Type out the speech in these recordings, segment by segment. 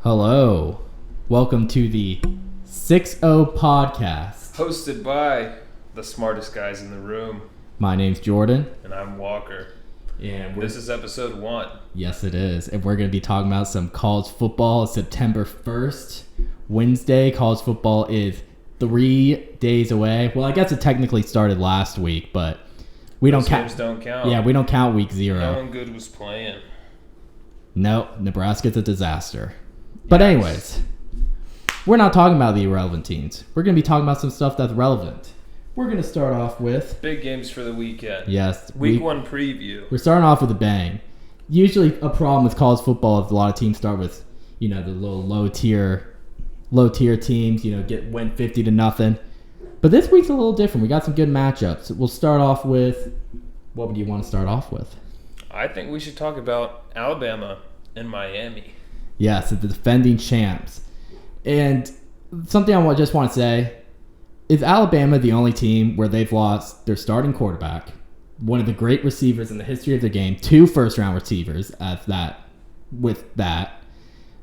Hello. Welcome to the 6-0 podcast. Hosted by the smartest guys in the room. My name's Jordan. And I'm Walker. And this is episode 1. Yes, it is. And we're going to be talking about some college football. It's September 1st. Wednesday. College football is 3 days away. Well, I guess it technically started last week, but we don't count. Games don't count. Yeah, we don't count week 0. No one good was playing. No, Nebraska's a disaster. But anyways, we're not talking about the irrelevant teams. We're going to be talking about some stuff that's relevant. We're going to start off with... big games for the weekend. Yes. Week 1 preview. We're starting off with a bang. Usually a problem with college football is a lot of teams start with, the little low tier teams, win 50-0. But this week's a little different. We got some good matchups. We'll start off with... what would you want to start off with? I think we should talk about Alabama and Miami. Yes, the defending champs. And something I just want to say, is Alabama the only team where they've lost their starting quarterback, one of the great receivers in the history of the game, 2 first-round receivers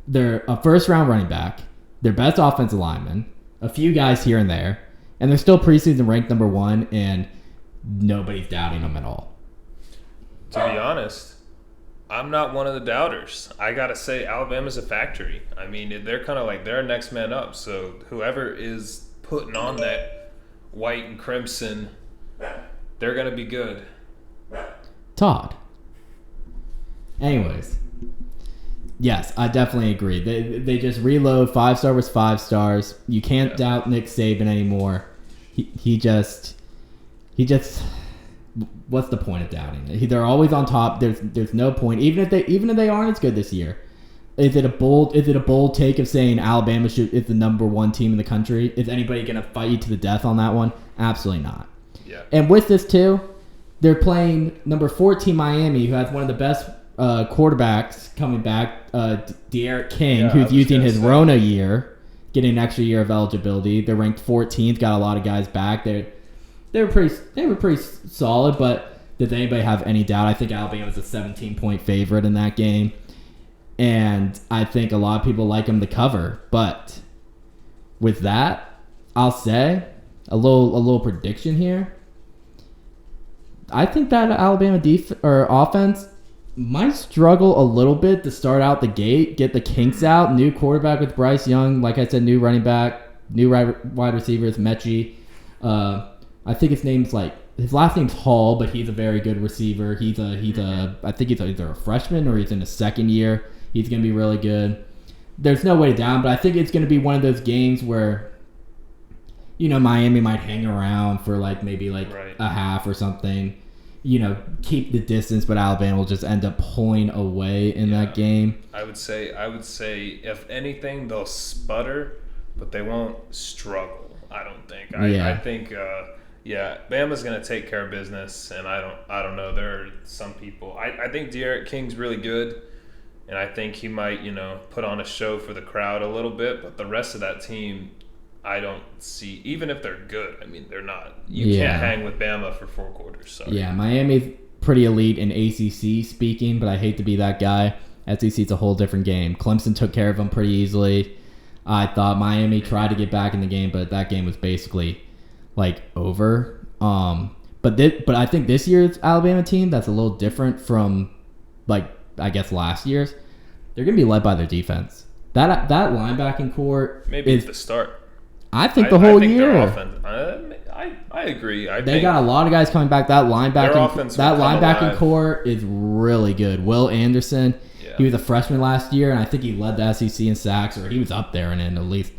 they're a first-round running back, their best offensive lineman, a few guys here and there, and they're still preseason ranked number 1, and nobody's doubting them at all. To be honest, I'm not one of the doubters. I got to say, Alabama's a factory. I mean, they're kind of like they're next man up. So whoever is putting on that white and crimson, they're going to be good. Todd. Anyways. Yes, I definitely agree. They just reload 5-star was 5 stars. You can't doubt Nick Saban anymore. He just what's the point of doubting it? They're always on top. There's no point. Even if they aren't as good this year. Is it a bold take of saying Alabama is the number 1 team in the country? Is anybody gonna fight you to the death on that one? Absolutely not. Yeah. And with this too, they're playing number 14 Miami, who has one of the best quarterbacks coming back, De'Aaron King, who's using his Rona year, getting an extra year of eligibility. They're ranked 14th, got a lot of guys back. They were pretty solid, but does anybody have any doubt? I think Alabama was a 17-point favorite in that game, and I think a lot of people like them to cover. But with that, I'll say a little prediction here. I think that Alabama offense might struggle a little bit to start out the gate, get the kinks out. New quarterback with Bryce Young, like I said, new running back, new wide receivers, Mechie. I think his last name's Hall, but he's a very good receiver. I think he's either a freshman or he's in his second year. He's going to be really good. There's no way down, but I think it's going to be one of those games where, Miami might hang around for maybe a half or something. Keep the distance, but Alabama will just end up pulling away in that game. I would say if anything, they'll sputter, but they won't struggle. I don't think. I think. Bama's gonna take care of business, and I don't know. There are some people. I think De'Aaron King's really good, and I think he might put on a show for the crowd a little bit. But the rest of that team, I don't see. Even if they're good, I mean they're not. You can't hang with Bama for 4 quarters. Sorry. Yeah, Miami's pretty elite in ACC speaking, but I hate to be that guy. SEC's a whole different game. Clemson took care of them pretty easily. I thought Miami tried to get back in the game, but that game was basically over. But I think this year's Alabama team that's a little different from I guess last year's. They're gonna be led by their defense. That linebacking core maybe it's the start. I think the whole year. I agree. They got a lot of guys coming back. That linebacking core is really good. Will Anderson. Yeah. He was a freshman last year, and I think he led the SEC in sacks, or he was up there and at least.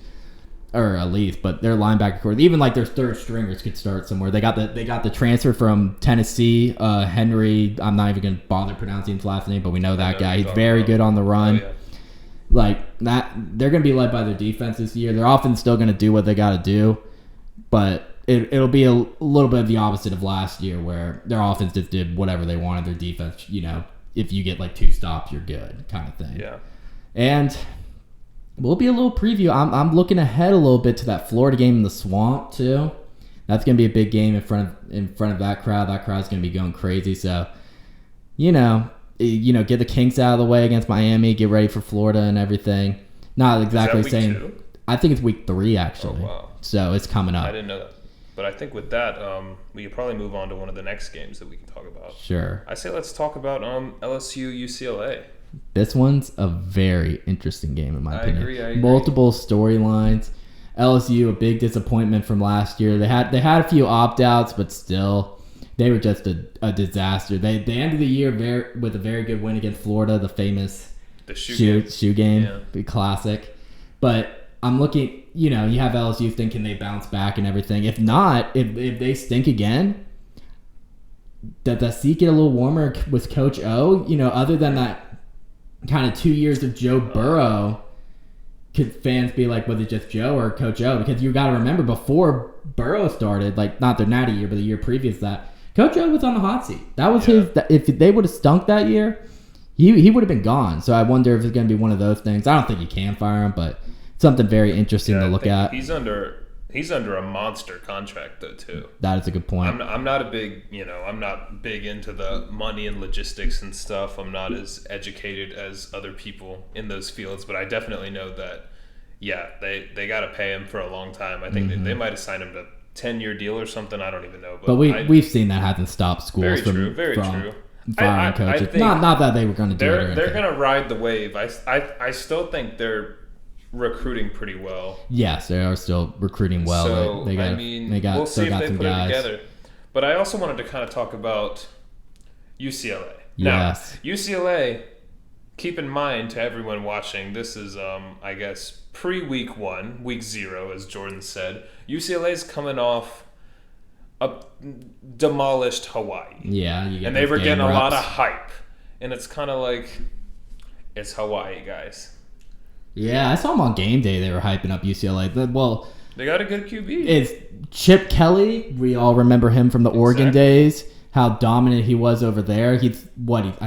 But their linebacker core, even their third stringers could start somewhere. They got the transfer from Tennessee, Henry. I'm not even gonna bother pronouncing his last name, but we know that guy. He's very good on the run. Oh, yeah. They're gonna be led by their defense this year. Their offense still gonna do what they got to do, but it'll be a little bit of the opposite of last year, where their offense just did whatever they wanted. Their defense, if you get 2 stops, you're good, kind of thing. Yeah, and. We'll be a little preview. I'm looking ahead a little bit to that Florida game in the Swamp too. That's gonna be a big game in front of that crowd. That crowd's gonna be going crazy. So, get the kinks out of the way against Miami. Get ready for Florida and everything. Not exactly saying. 2? I think it's week 3 actually. Oh, wow. So it's coming up. I didn't know that. But I think with that, we could probably move on to one of the next games that we can talk about. Sure. I say let's talk about LSU UCLA. This one's a very interesting game in my opinion. I agree. Multiple storylines. LSU, a big disappointment from last year. They had a few opt-outs, but still, they were just a disaster. They ended the year with a very good win against Florida, the famous shoe game, the classic. But I'm looking, you have LSU thinking they bounce back and everything. If not, if they stink again, does the seat get a little warmer with Coach O? Other than that kind of 2 years of Joe Burrow, could fans be like, was it just Joe or Coach O? Because you got to remember, before Burrow started, like not their natty year, but the year previous that, Coach O was on the hot seat. That was his. If they would have stunk that year, he would have been gone. So I wonder if it's going to be one of those things. I don't think you can fire him, but something very interesting to look at. He's under a monster contract though too. That is a good point. I'm not a big, I'm not big into the money and logistics and stuff. I'm not as educated as other people in those fields, but I definitely know that they got to pay him for a long time. I think they might have signed him to a 10-year deal or something. I don't even know. But we've seen that hasn't stopped schools from true. Firing coaches. I think not that they were going to do it. They're going to ride the wave. I still think they're recruiting pretty well. Yes, they are still recruiting well. So, they got we'll see if they put guys. it together. But I also wanted to kind of talk about UCLA. Yes. Now, UCLA, keep in mind to everyone watching, this is, I guess, pre-week 1, week 0, as Jordan said. UCLA's coming off a demolished Hawaii. Yeah. And they were getting a lot of hype. And it's kind of like, it's Hawaii, guys. Yeah, I saw them on game day. They were hyping up UCLA. Well, they got a good QB. It's Chip Kelly. We all remember him from the Oregon days. How dominant he was over there. I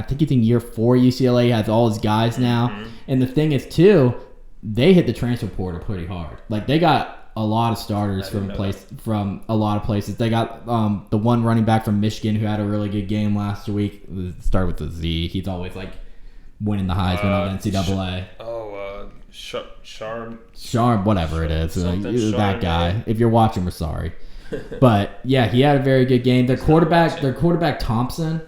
think he's in year 4 UCLA. He has all his guys now. Mm-hmm. And the thing is, too, they hit the transfer portal pretty hard. Like, they got a lot of starters from a lot of places. They got the one running back from Michigan who had a really good game last week. It started with a Z. He's always, like, winning the Heisman on NCAA. Sharm, whatever it is. That guy. If you're watching, we're sorry. But yeah, he had a very good game. Their quarterback Thompson,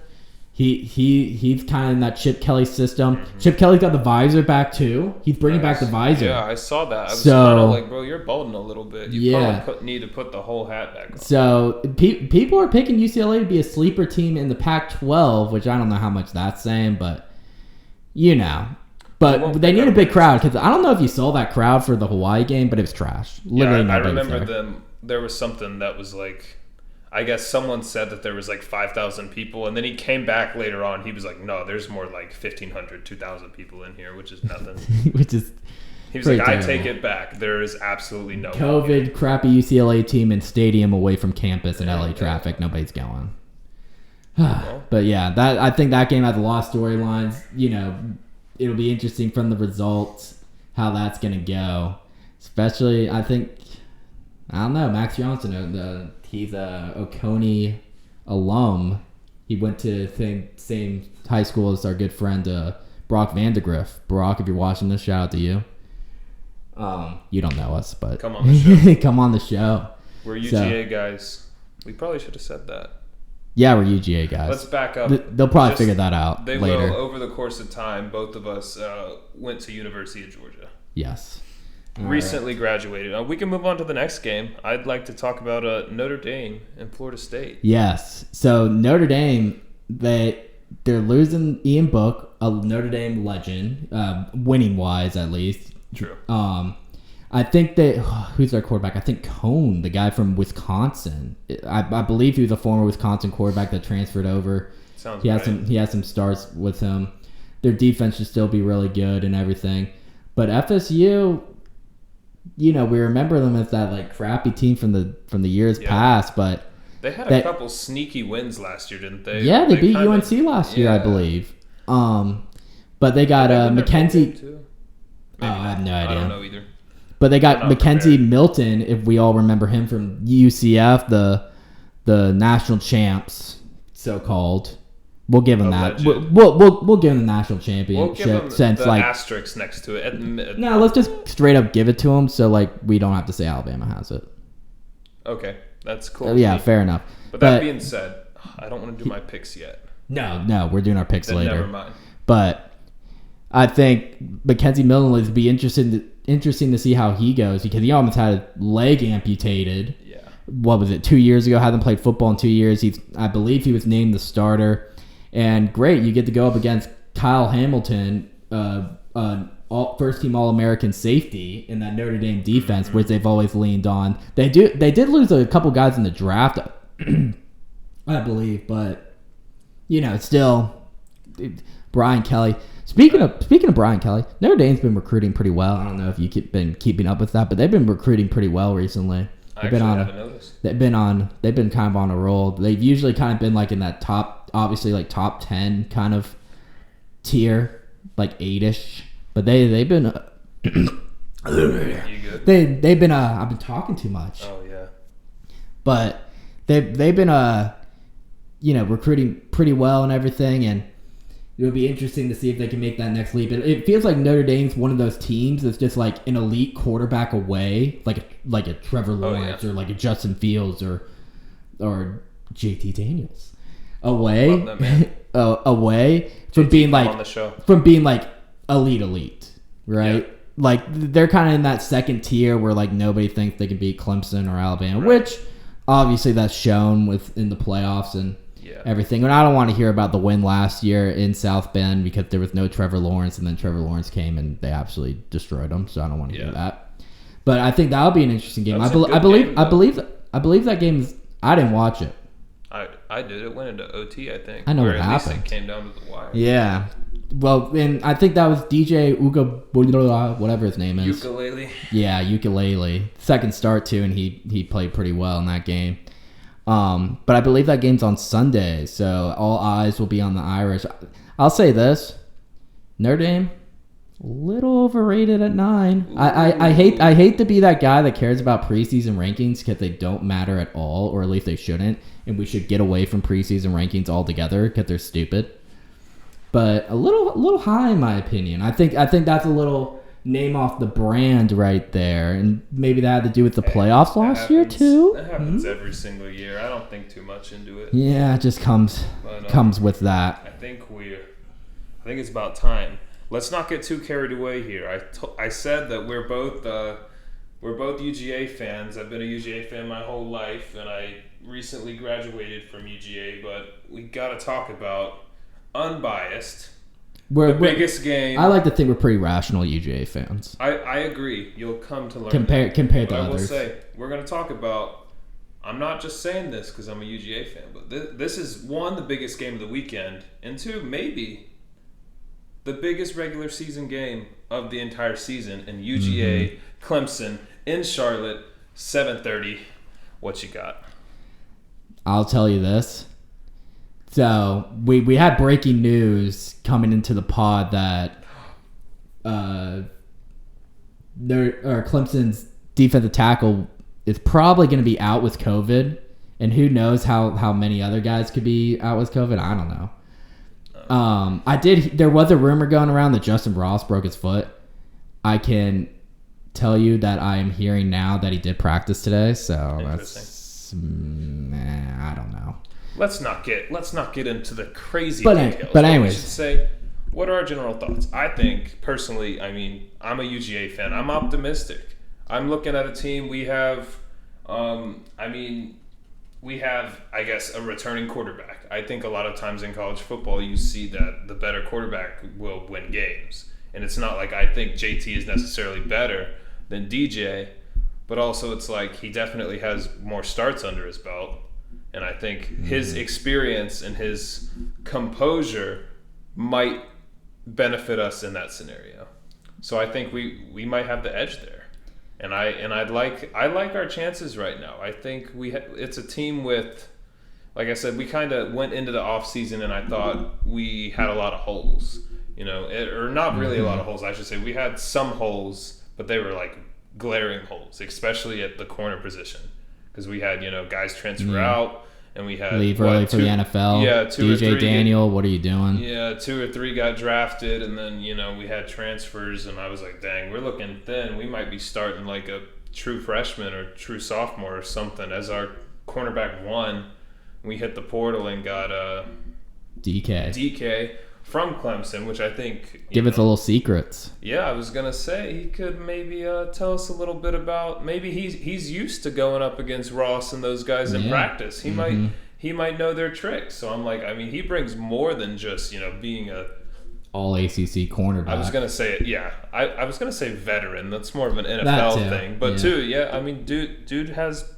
he's kind of in that Chip Kelly system. Mm-hmm. Chip Kelly's got the visor back too. He's bringing back the visor. Yeah, I saw that. I was kind of like, bro, you're balding a little bit. You probably need to put the whole hat back on. So people are picking UCLA to be a sleeper team in the Pac-12, which I don't know how much that's saying, but But they need a big crowd, because I don't know if you saw that crowd for the Hawaii game, but it was trash. Literally, I remember them. There was something that was like, I guess someone said that there was like 5,000 people, and then he came back later on. He was like, no, there's more like 1,500, 2,000 people in here, which is nothing. He was like, terrible. I take it back. There is absolutely no COVID, crappy UCLA team in stadium away from campus and LA traffic. Nobody's going. But yeah, I think that game has a lot of storylines. It'll be interesting from the results how that's going to go. Especially, I don't know, Max Johnson, he's a Oconee alum. He went to the same high school as our good friend Brock Vandegrift. Brock, if you're watching this, shout out to you. You don't know us, but come on the show. Come on the show. We're UGA guys. We probably should have said that. Yeah, we're UGA guys. Let's back up. They'll probably figure that out later. Will, over the course of time, both of us went to University of Georgia. Yes. Recently graduated. We can move on to the next game. I'd like to talk about Notre Dame and Florida State. Yes. So Notre Dame, they're losing Ian Book, a Notre Dame legend, winning-wise at least. True. I think who's their quarterback? I think Cone, the guy from Wisconsin. I believe he was a former Wisconsin quarterback that transferred over. Sounds he has some starts with him. Their defense should still be really good and everything. But FSU, we remember them as that like crappy team from the years past, but they had a couple sneaky wins last year, didn't they? Yeah, they beat UNC last year, I believe. But they got Mackenzie. I have no idea. I don't know either. But they got Mackenzie Milton, if we all remember him from UCF, the national champs, so-called. We'll give him that. We'll give him the national championship. We'll give him since the like asterisk next to it. No, let's just straight up give it to him. So like we don't have to say Alabama has it. Okay, that's cool. Yeah, fair enough. But that being said, I don't want to do my picks yet. No, we're doing our picks later. Never mind. But I think Mackenzie Millen would be interesting to see how he goes because he almost had a leg amputated. Yeah. What was it? 2 years ago, hadn't played football in 2 years. I believe he was named the starter. And great, you get to go up against Kyle Hamilton, first team All-American safety in that Notre Dame defense, which they've always leaned on. They did lose a couple guys in the draft, I believe, but still, Brian Kelly. Speaking of Brian Kelly, Notre Dame's been recruiting pretty well. I don't know if you've been keeping up with that, but they've been recruiting pretty well recently. They've been kind of on a roll. They've usually kind of been like in that top 10 kind of tier, like 8-ish. But they've been You good? they've been I've been talking too much. Oh yeah. But they've been recruiting pretty well and everything, and it would be interesting to see if they can make that next leap. It feels like Notre Dame's one of those teams that's just like an elite quarterback away, like a Trevor Lawrence or like a Justin Fields or JT Daniels away from being like elite, right? Yeah. Like they're kind of in that second tier where like nobody thinks they can beat Clemson or Alabama, right. Which obviously that's shown in the playoffs and everything. And I don't want to hear about the win last year in South Bend because there was no Trevor Lawrence, and then Trevor Lawrence came and they absolutely destroyed him. So I don't want to hear that. But I think that'll be an interesting game. I believe that game is. I didn't watch it. I did. It went into OT, I think. I know what happened. At least it came down to the wire. Yeah. Well, and I think that was DJ Ucla, whatever his name is. Ukulele. Yeah, Ukulele. Second start too, and he played pretty well in that game. But I believe that game's on Sunday, so all eyes will be on the Irish. I'll say this: Notre Dame, a little overrated at 9. I hate to be that guy that cares about preseason rankings because they don't matter at all, or at least they shouldn't, and we should get away from preseason rankings altogether because they're stupid. But a little high in my opinion. I think that's a little name off the brand right there, and maybe that had to do with the playoffs last year too. That happens every single year. I don't think too much into it. Yeah, it just comes with that. I think it's about time. Let's not get too carried away here. I said that we're both UGA fans. I've been a UGA fan my whole life, and I recently graduated from UGA. But we got to talk about unbiased. The biggest game. I like to think we're pretty rational UGA fans. I agree. You'll come to learn. Compared to others. I will say, we're going to talk about, I'm not just saying this because I'm a UGA fan, but this is, one, the biggest game of the weekend, and two, maybe the biggest regular season game of the entire season in UGA, Clemson, in Charlotte, 7:30. What you got? I'll tell you this. So we had breaking news coming into the pod that Clemson's defensive tackle is probably going to be out with COVID, and who knows how many other guys could be out with COVID. I don't know. There was a rumor going around that Justin Ross broke his foot. I can tell you that I am hearing now that he did practice today. So that's I don't know. Let's not get into the crazy details. But anyways, we should say, what are our general thoughts? I think personally, I'm a UGA fan. I'm optimistic. I'm looking at a team. We have, I guess, a returning quarterback. I think a lot of times in college football, you see that the better quarterback will win games, and it's not like I think JT is necessarily better than DJ, but also it's like he definitely has more starts under his belt. And I think his experience and his composure might benefit us in that scenario. So I think we might have the edge there. And I like our chances right now. I think it's a team with, like I said, we kind of went into the off season and I thought we had a lot of holes, or not really a lot of holes. I should say we had some holes, but they were like glaring holes, especially at the corner position. Because we had, guys transfer out, and we had leave early for the NFL. Yeah, two or DJ three. Daniel, what are you doing? Yeah, 2 or 3 got drafted, and then we had transfers, and I was like, dang, we're looking thin. We might be starting like a true freshman or true sophomore or something as our cornerback 1. We hit the portal and got DK from Clemson, which I think give us a little secrets. Yeah, I was gonna say he could maybe tell us a little bit about, maybe he's used to going up against Ross and those guys in practice. He might know their tricks. So I'm like, I mean, he brings more than just being a all ACC cornerback. I was gonna say it. Yeah, I was gonna say veteran. That's more of an NFL thing. But too, yeah, I mean, dude has.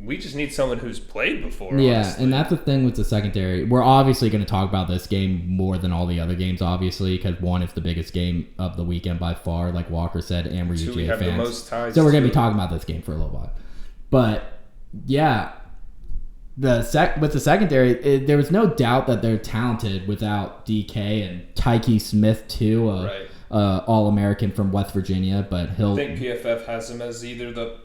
We just need someone who's played before. Yeah, honestly. And that's the thing with the secondary. We're obviously going to talk about this game more than all the other games, obviously, because one, it's the biggest game of the weekend by far, like Walker said, and we're UGA we have fans. The most ties so we're going to be talking about this game for a little while. But yeah, with the secondary, there was no doubt that they're talented without DK and Tyke Smith too, All-American from West Virginia. But I think PFF has him as either the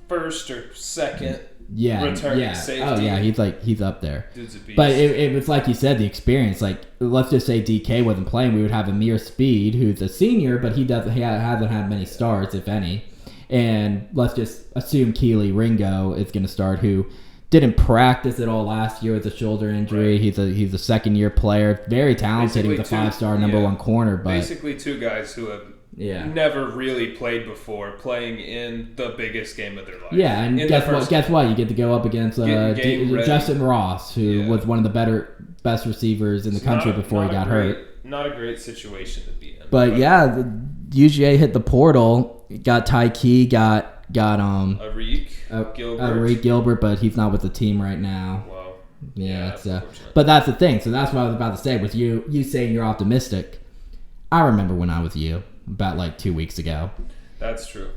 first or second returning safety. Oh yeah, he's up there. Dude's a beast. But it was like you said, the experience. Like, let's just say DK wasn't playing, we would have Amir Speed, who's a senior, but he hasn't had many starts, if any. And let's just assume Keely Ringo is going to start, who didn't practice at all last year with a shoulder injury. Right. He's a second-year player, very talented. He was a 5-star number 1 corner. But basically 2 guys who have never really played before, playing in the biggest game of their life. Yeah, and guess what? You get to go up against Justin Ross, who was one of the best receivers in the country before he got hurt. Not a great situation to be in. But the UGA hit the portal, got Tyke, got Arik Gilbert, but he's not with the team right now. Wow. Yeah, but that's the thing. So that's what I was about to say. With you saying you're optimistic, I remember when I was you. About like 2 weeks ago. That's true.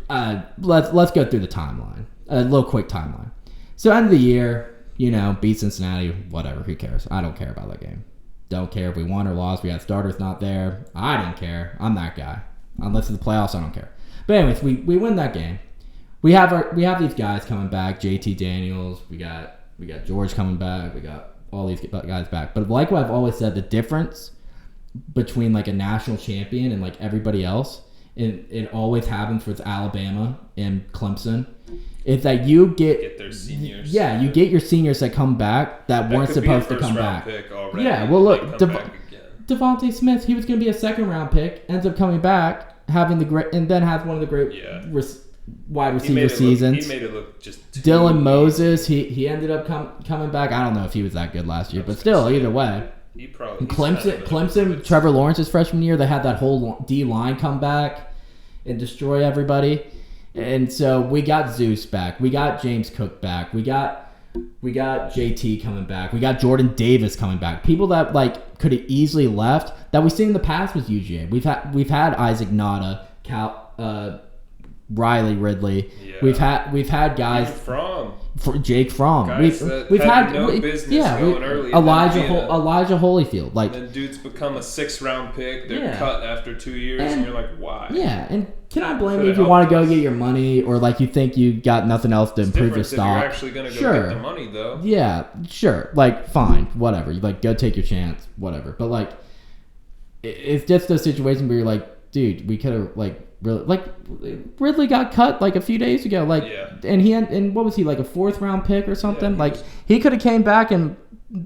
Let's go through the timeline. A little quick timeline. So end of the year, beat Cincinnati, whatever, who cares? I don't care about that game. Don't care if we won or lost. We had starters not there. I didn't care. I'm that guy. Unless it's the playoffs, I don't care. But anyways, we win that game. We have these guys coming back. JT Daniels. We got George coming back. We got all these guys back. But like what I've always said, the difference between like a national champion and like everybody else, and it always happens with Alabama and Clemson, is that you get their seniors. Yeah, you get your seniors that come back that weren't supposed to come back. Yeah, well look, Devontae Smith, he was going to be a 2nd-round pick, ends up coming back, having the great, and then has one of the great wide receiver seasons. He made it look just Dylan Moses, he ended up coming back. I don't know if he was that good last year, but still, either way. Clemson, Trevor Lawrence's freshman year, they had that whole D-line come back and destroy everybody. And so we got Zeus back. We got James Cook back. We got JT coming back. We got Jordan Davis coming back. People that like could have easily left that we've seen in the past with UGA. We've had Isaac Nada, Riley Ridley. Yeah. We've had guys Jake Fromm. We've had no business going early. Elijah Holyfield. Like, and then dudes become a 6th-round pick. They're cut after 2 years, and you're like, why? Yeah, and can I blame you if you want to go get your money, or like you think you got nothing else to improve your stock? You're actually gonna go get the money though. Yeah, sure. Like, fine, whatever. You like go take your chance, whatever. But like, it's just those situations where you're like, dude, we could have like. Really, like Ridley got cut like a few days ago, and what was he, like a 4th-round pick or something? Like he could have came back and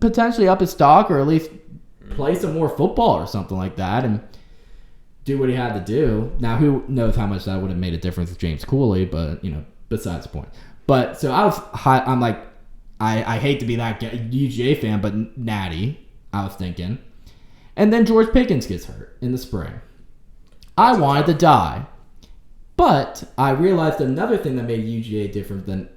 potentially up his stock, or at least play some more football or something like that, and do what he had to do. Now who knows how much that would have made a difference with James Cooley, but besides the point. But so I'm like, I hate to be that UGA fan, but natty, I was thinking, and then George Pickens gets hurt in the spring. I wanted to die. But I realized another thing that made UGA different than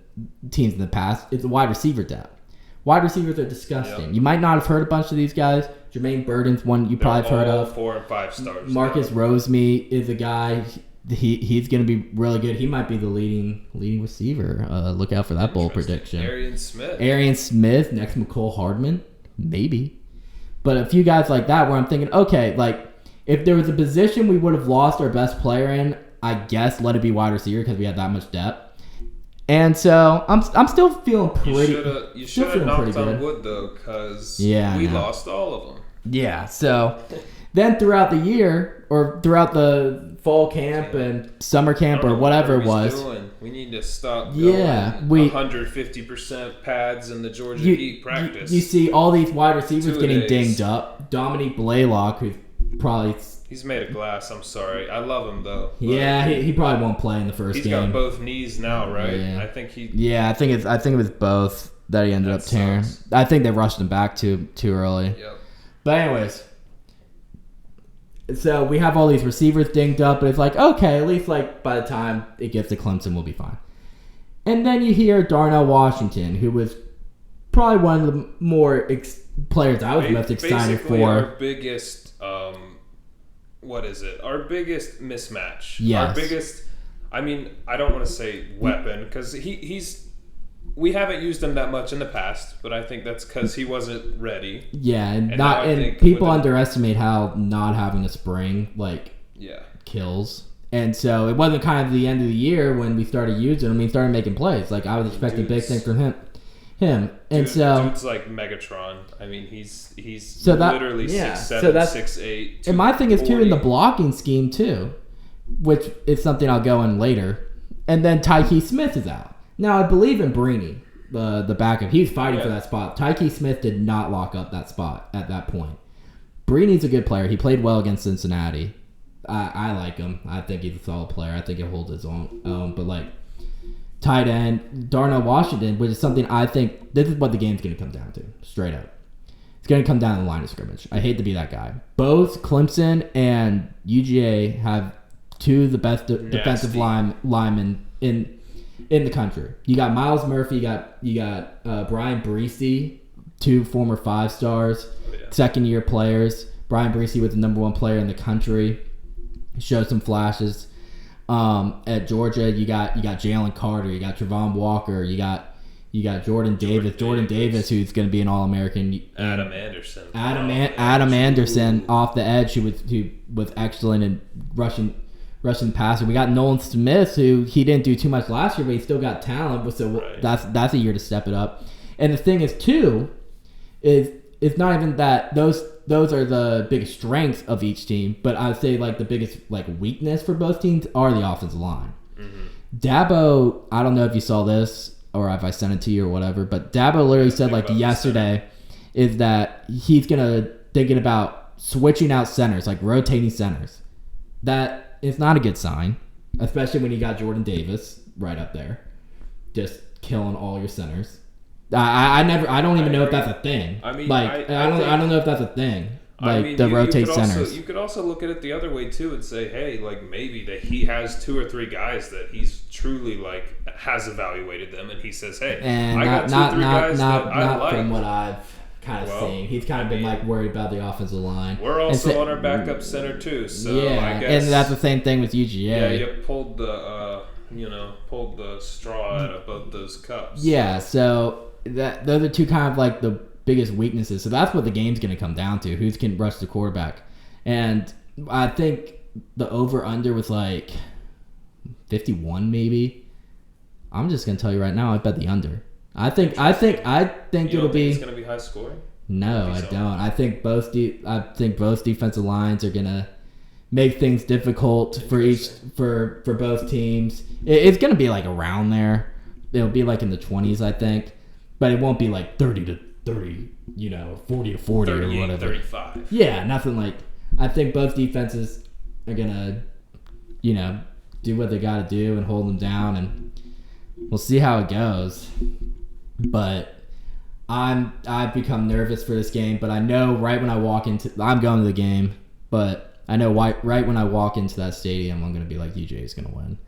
teams in the past is the wide receiver depth. Wide receivers are disgusting. Yep. You might not have heard a bunch of these guys. Jermaine Burton's one you probably have heard of. 4 and 5 stars. Marcus Rosemey is a guy. He's going to be really good. He might be the leading receiver. Look out for that bold prediction. Arian Smith next to McCole Hardman. Maybe. But a few guys like that where I'm thinking, okay, like, if there was a position we would have lost our best player in, I guess let it be wide receiver because we had that much depth. And so I'm still feeling pretty. You should have knocked on wood though, because we lost all of them. Yeah. So then throughout the year, or throughout the fall camp and summer camp or whatever it was, we need to stop. Yeah, 150% pads in the Georgia Heat practice. You see all these wide receivers getting dinged up. Dominique Blaylock, who's probably. He's made of glass. I'm sorry. I love him though. Yeah, he probably won't play in the first game. He's got both knees now, right? Yeah. I think he. Yeah, I think it was both that he ended up tearing. I think they rushed him back too early. Yep. But anyways, so we have all these receivers dinged up, but it's like, okay, at least like by the time it gets to Clemson, we'll be fine. And then you hear Darnell Washington, who was probably one of the more players I was most excited for. Our biggest. What is it? Our biggest mismatch. Yes. Our biggest. I mean, I don't want to say weapon because he's. We haven't used him that much in the past, but I think that's because he wasn't ready. Yeah, and people underestimate how not having a spring kills. And so it wasn't kind of the end of the year when we started using him. He started making plays. Like I was expecting big things from him. And so dude's like Megatron. I mean, he's literally 6'7", 6'8". And my thing is too in the blocking scheme too, which is something I'll go in later. And then Tyke Smith is out. Now I believe in Brennan, the backup. He was fighting for that spot. Tyke Smith did not lock up that spot at that point. Brennan's a good player. He played well against Cincinnati. I like him. I think he's a solid player. I think he'll hold his own. But like. Tight end, Darnell Washington, which is something I think this is what the game's going to come down to, straight up. It's going to come down to the line of scrimmage. I hate to be that guy. Both Clemson and UGA have two of the best defensive linemen in the country. You got Miles Murphy, you got Brian Breesy, two former 5-stars, second-year players. Brian Breesy was the number 1 player in the country. Showed some flashes. At Georgia, you got Jalen Carter, you got Travon Walker, you got Jordan Davis. Jordan Davis, who's going to be an All-American. Adam Anderson. Adam Anderson off the edge, who was excellent in rushing passer. We got Nolan Smith, who he didn't do too much last year, but he still got talent. So that's a year to step it up. And the thing is too, is it's not even that those are the biggest strengths of each team, but I would say like the biggest weakness for both teams are the offensive line. Mm-hmm. Dabo, I don't know if you saw this or if I sent it to you or whatever, but Dabo literally said yesterday is that he's thinking about switching out centers, like rotating centers. That is not a good sign, especially when you got Jordan Davis right up there, just killing all your centers. I don't even know if that's a thing. I mean, I don't know if that's a thing. Rotate centers. You could also look at it the other way too and say, hey, maybe that he has 2 or 3 guys that he's truly has evaluated them, and he says, hey, and I got 2 or 3 guys that I like. From what I've kind of seen, he's kind of been worried about the offensive line. We're also on our backup center too, so I guess. And that's the same thing with UGA. Yeah, you pulled the straw out of both those cups. Yeah, so. Those are two kind of the biggest weaknesses. So that's what the game's going to come down to. Who can rush the quarterback. And I think the over-under was 51 maybe. I'm just going to tell you right now, I bet the under. I think it'll be. It's going to be high scoring? No, I don't. I think both defensive lines are going to make things difficult for both teams. It's going to be around there. It'll be in the 20s, I think. But it won't be 30 to 30, 40 to 40 or whatever. 35. Yeah, nothing I think both defenses are going to, do what they got to do and hold them down, and we'll see how it goes. But I've become nervous for this game, but I know right when I walk into I'm going to the game, but I know right when I walk into that stadium, I'm going to be UJ is going to win.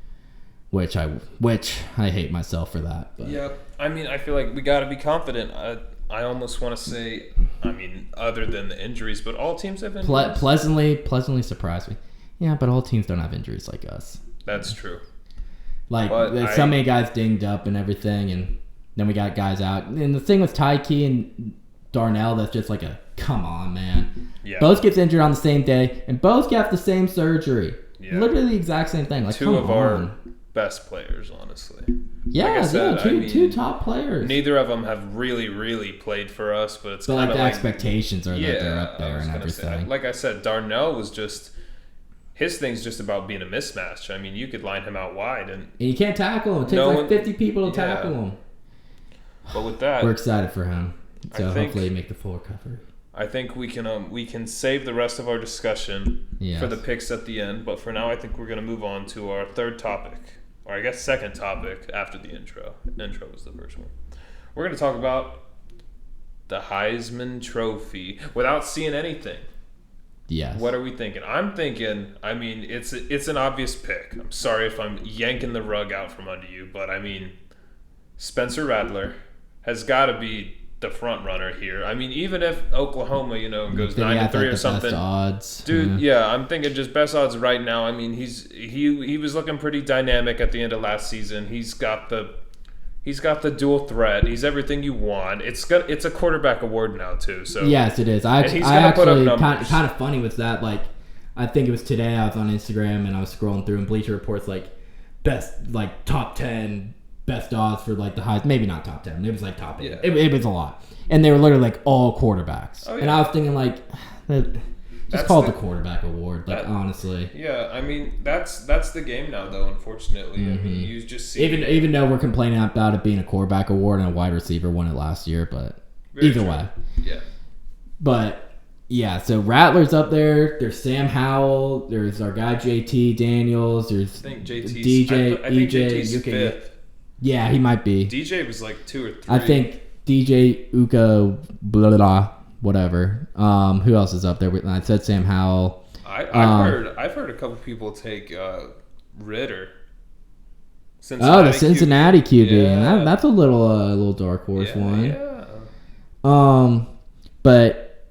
Which I hate myself for that. But. Yeah, I mean, I feel like we got to be confident. I almost want to say, I mean, other than the injuries, but all teams have injuries. Pleasantly surprised me. Yeah, but all teams don't have injuries like us. That's true. There's so many guys dinged up and everything, and then we got guys out. And the thing with Tyke and Darnell, that's just come on, man. Yeah. Both gets injured on the same day, and both got the same surgery. Yeah. Literally the exact same thing. Two of our best players, honestly. Yeah, two top players. Neither of them have really, really played for us, but it's kind of the expectations are that they're up there and everything. Like I said, Darnell was just his thing's just about being a mismatch. I mean, you could line him out wide, and you can't tackle him. It takes 50 people to tackle him. But with that, we're excited for him. So hopefully, make the full recovery. I think we can save the rest of our discussion for the picks at the end. But for now, I think we're going to move on to our third topic, or I guess second topic after the intro. Intro was the first one. We're going to talk about the Heisman Trophy without seeing anything. Yes. What are we thinking? I'm thinking, I mean, it's an obvious pick. I'm sorry if I'm yanking the rug out from under you, but I mean, Spencer Rattler has got to be the front runner here. I mean, even if Oklahoma, goes 9-3 or something, best odds. Dude. Yeah, I'm thinking just best odds right now. I mean, he was looking pretty dynamic at the end of last season. He's got the dual threat. He's everything you want. It's a quarterback award now too. So yes, it is. I actually kind of funny with that. Like, I think it was today. I was on Instagram and I was scrolling through, and Bleacher Report's best top 10. Best odds for the Heisman, maybe not top 10. It was top 8. Yeah. It was a lot, and they were literally all quarterbacks. Oh, yeah. And I was thinking just call it the quarterback award. Honestly. Yeah, I mean that's the game now, though. Unfortunately, I mean you just see even though we're complaining about it being a quarterback award and a wide receiver won it last year, but either way. Yeah. But yeah, so Rattler's up there. There's Sam Howell. There's our guy JT Daniels. There's I think JT's, DJ I think JT's fifth. Yeah, he might be. DJ was 2 or 3. I think DJ Ucla, blah, blah, blah, whatever. Who else is up there? I said Sam Howell. I've heard a couple people take Ritter. The Cincinnati QB. Yeah. That's a little dark horse one. Yeah. But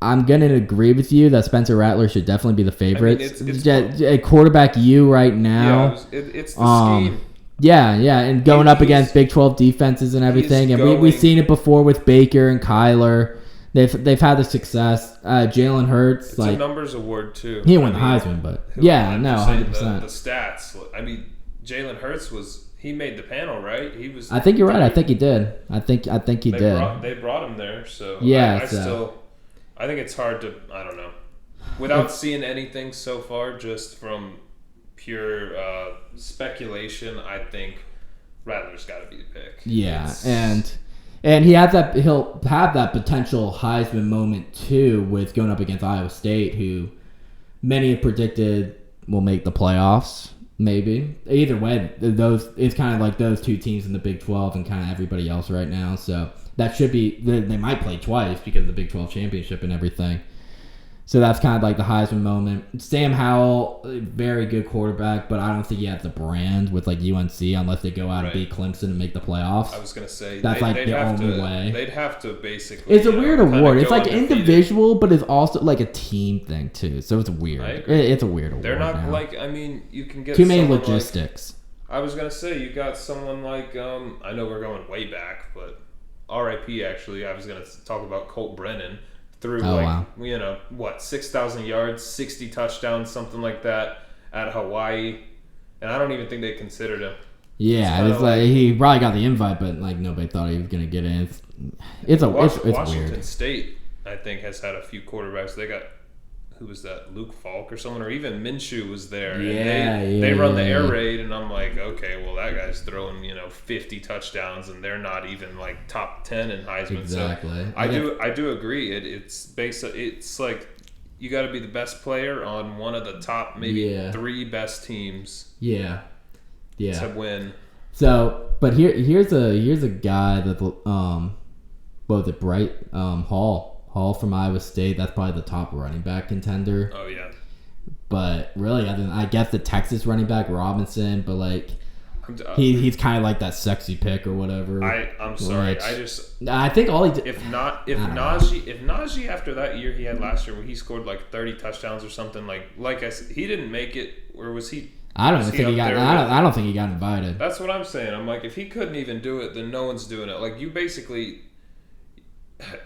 I'm gonna agree with you that Spencer Rattler should definitely be the favorite. I mean, it's a quarterback right now. Yeah, it's the scheme. Yeah, and going up against Big 12 defenses and everything, and we've seen it before with Baker and Kyler. They've had the success. Jalen Hurts, it's a numbers award too. He won the Heisman, but 100%. The stats. I mean, Jalen Hurts he made the panel, right? He was. I think you're right. I think he did. I think he did. They brought him there, so yeah. I think it's hard to. I don't know. Without seeing anything so far, just from pure speculation, I think Rattler's got to be the pick. Yeah, and he'll have that potential Heisman moment too with going up against Iowa State, who many have predicted will make the playoffs. Maybe either way, it's kind of those two teams in the Big 12 and kind of everybody else right now. So that should be they might play twice because of the Big 12 championship and everything. So that's kind of the Heisman moment. Sam Howell, very good quarterback, but I don't think he has the brand with UNC unless they go out and beat Clemson and make the playoffs. I was going to say, that's the only way. They'd have to basically... It's a weird award. It's individual, but it's also a team thing too. So it's weird. It's a weird award. They're not now. I mean, you can get too many logistics. I was going to say, you got someone I know we're going way back, but RIP actually, I was going to talk about Colt Brennan. Through 6,000 yards, 60 touchdowns, something like that at Hawaii, and I don't even think they considered him. Yeah, it's he probably got the invite, but nobody thought he was gonna get in. It's Washington weird. State, I think, has had a few quarterbacks. They got who was that? Luke Falk or someone, or even Minshew was there. Yeah, and they run the air raid, and I'm like, okay, well that guy's throwing 50 touchdowns, and they're not even top 10 in Heisman. Exactly. So I do agree. It's you got to be the best player on one of the top maybe 3 best teams. Yeah. To win. So, but here's a guy that what was it, Bright Hall from Iowa State. That's probably the top running back contender. Oh, yeah. But really, I guess the Texas running back, Robinson, but he's kind of that sexy pick or whatever. I'm sorry. I think all he did... If Najee after that year he had last year where he scored 30 touchdowns or something, like I said, he didn't make it, or was he... I don't think he got invited. That's what I'm saying. I'm if he couldn't even do it, then no one's doing it.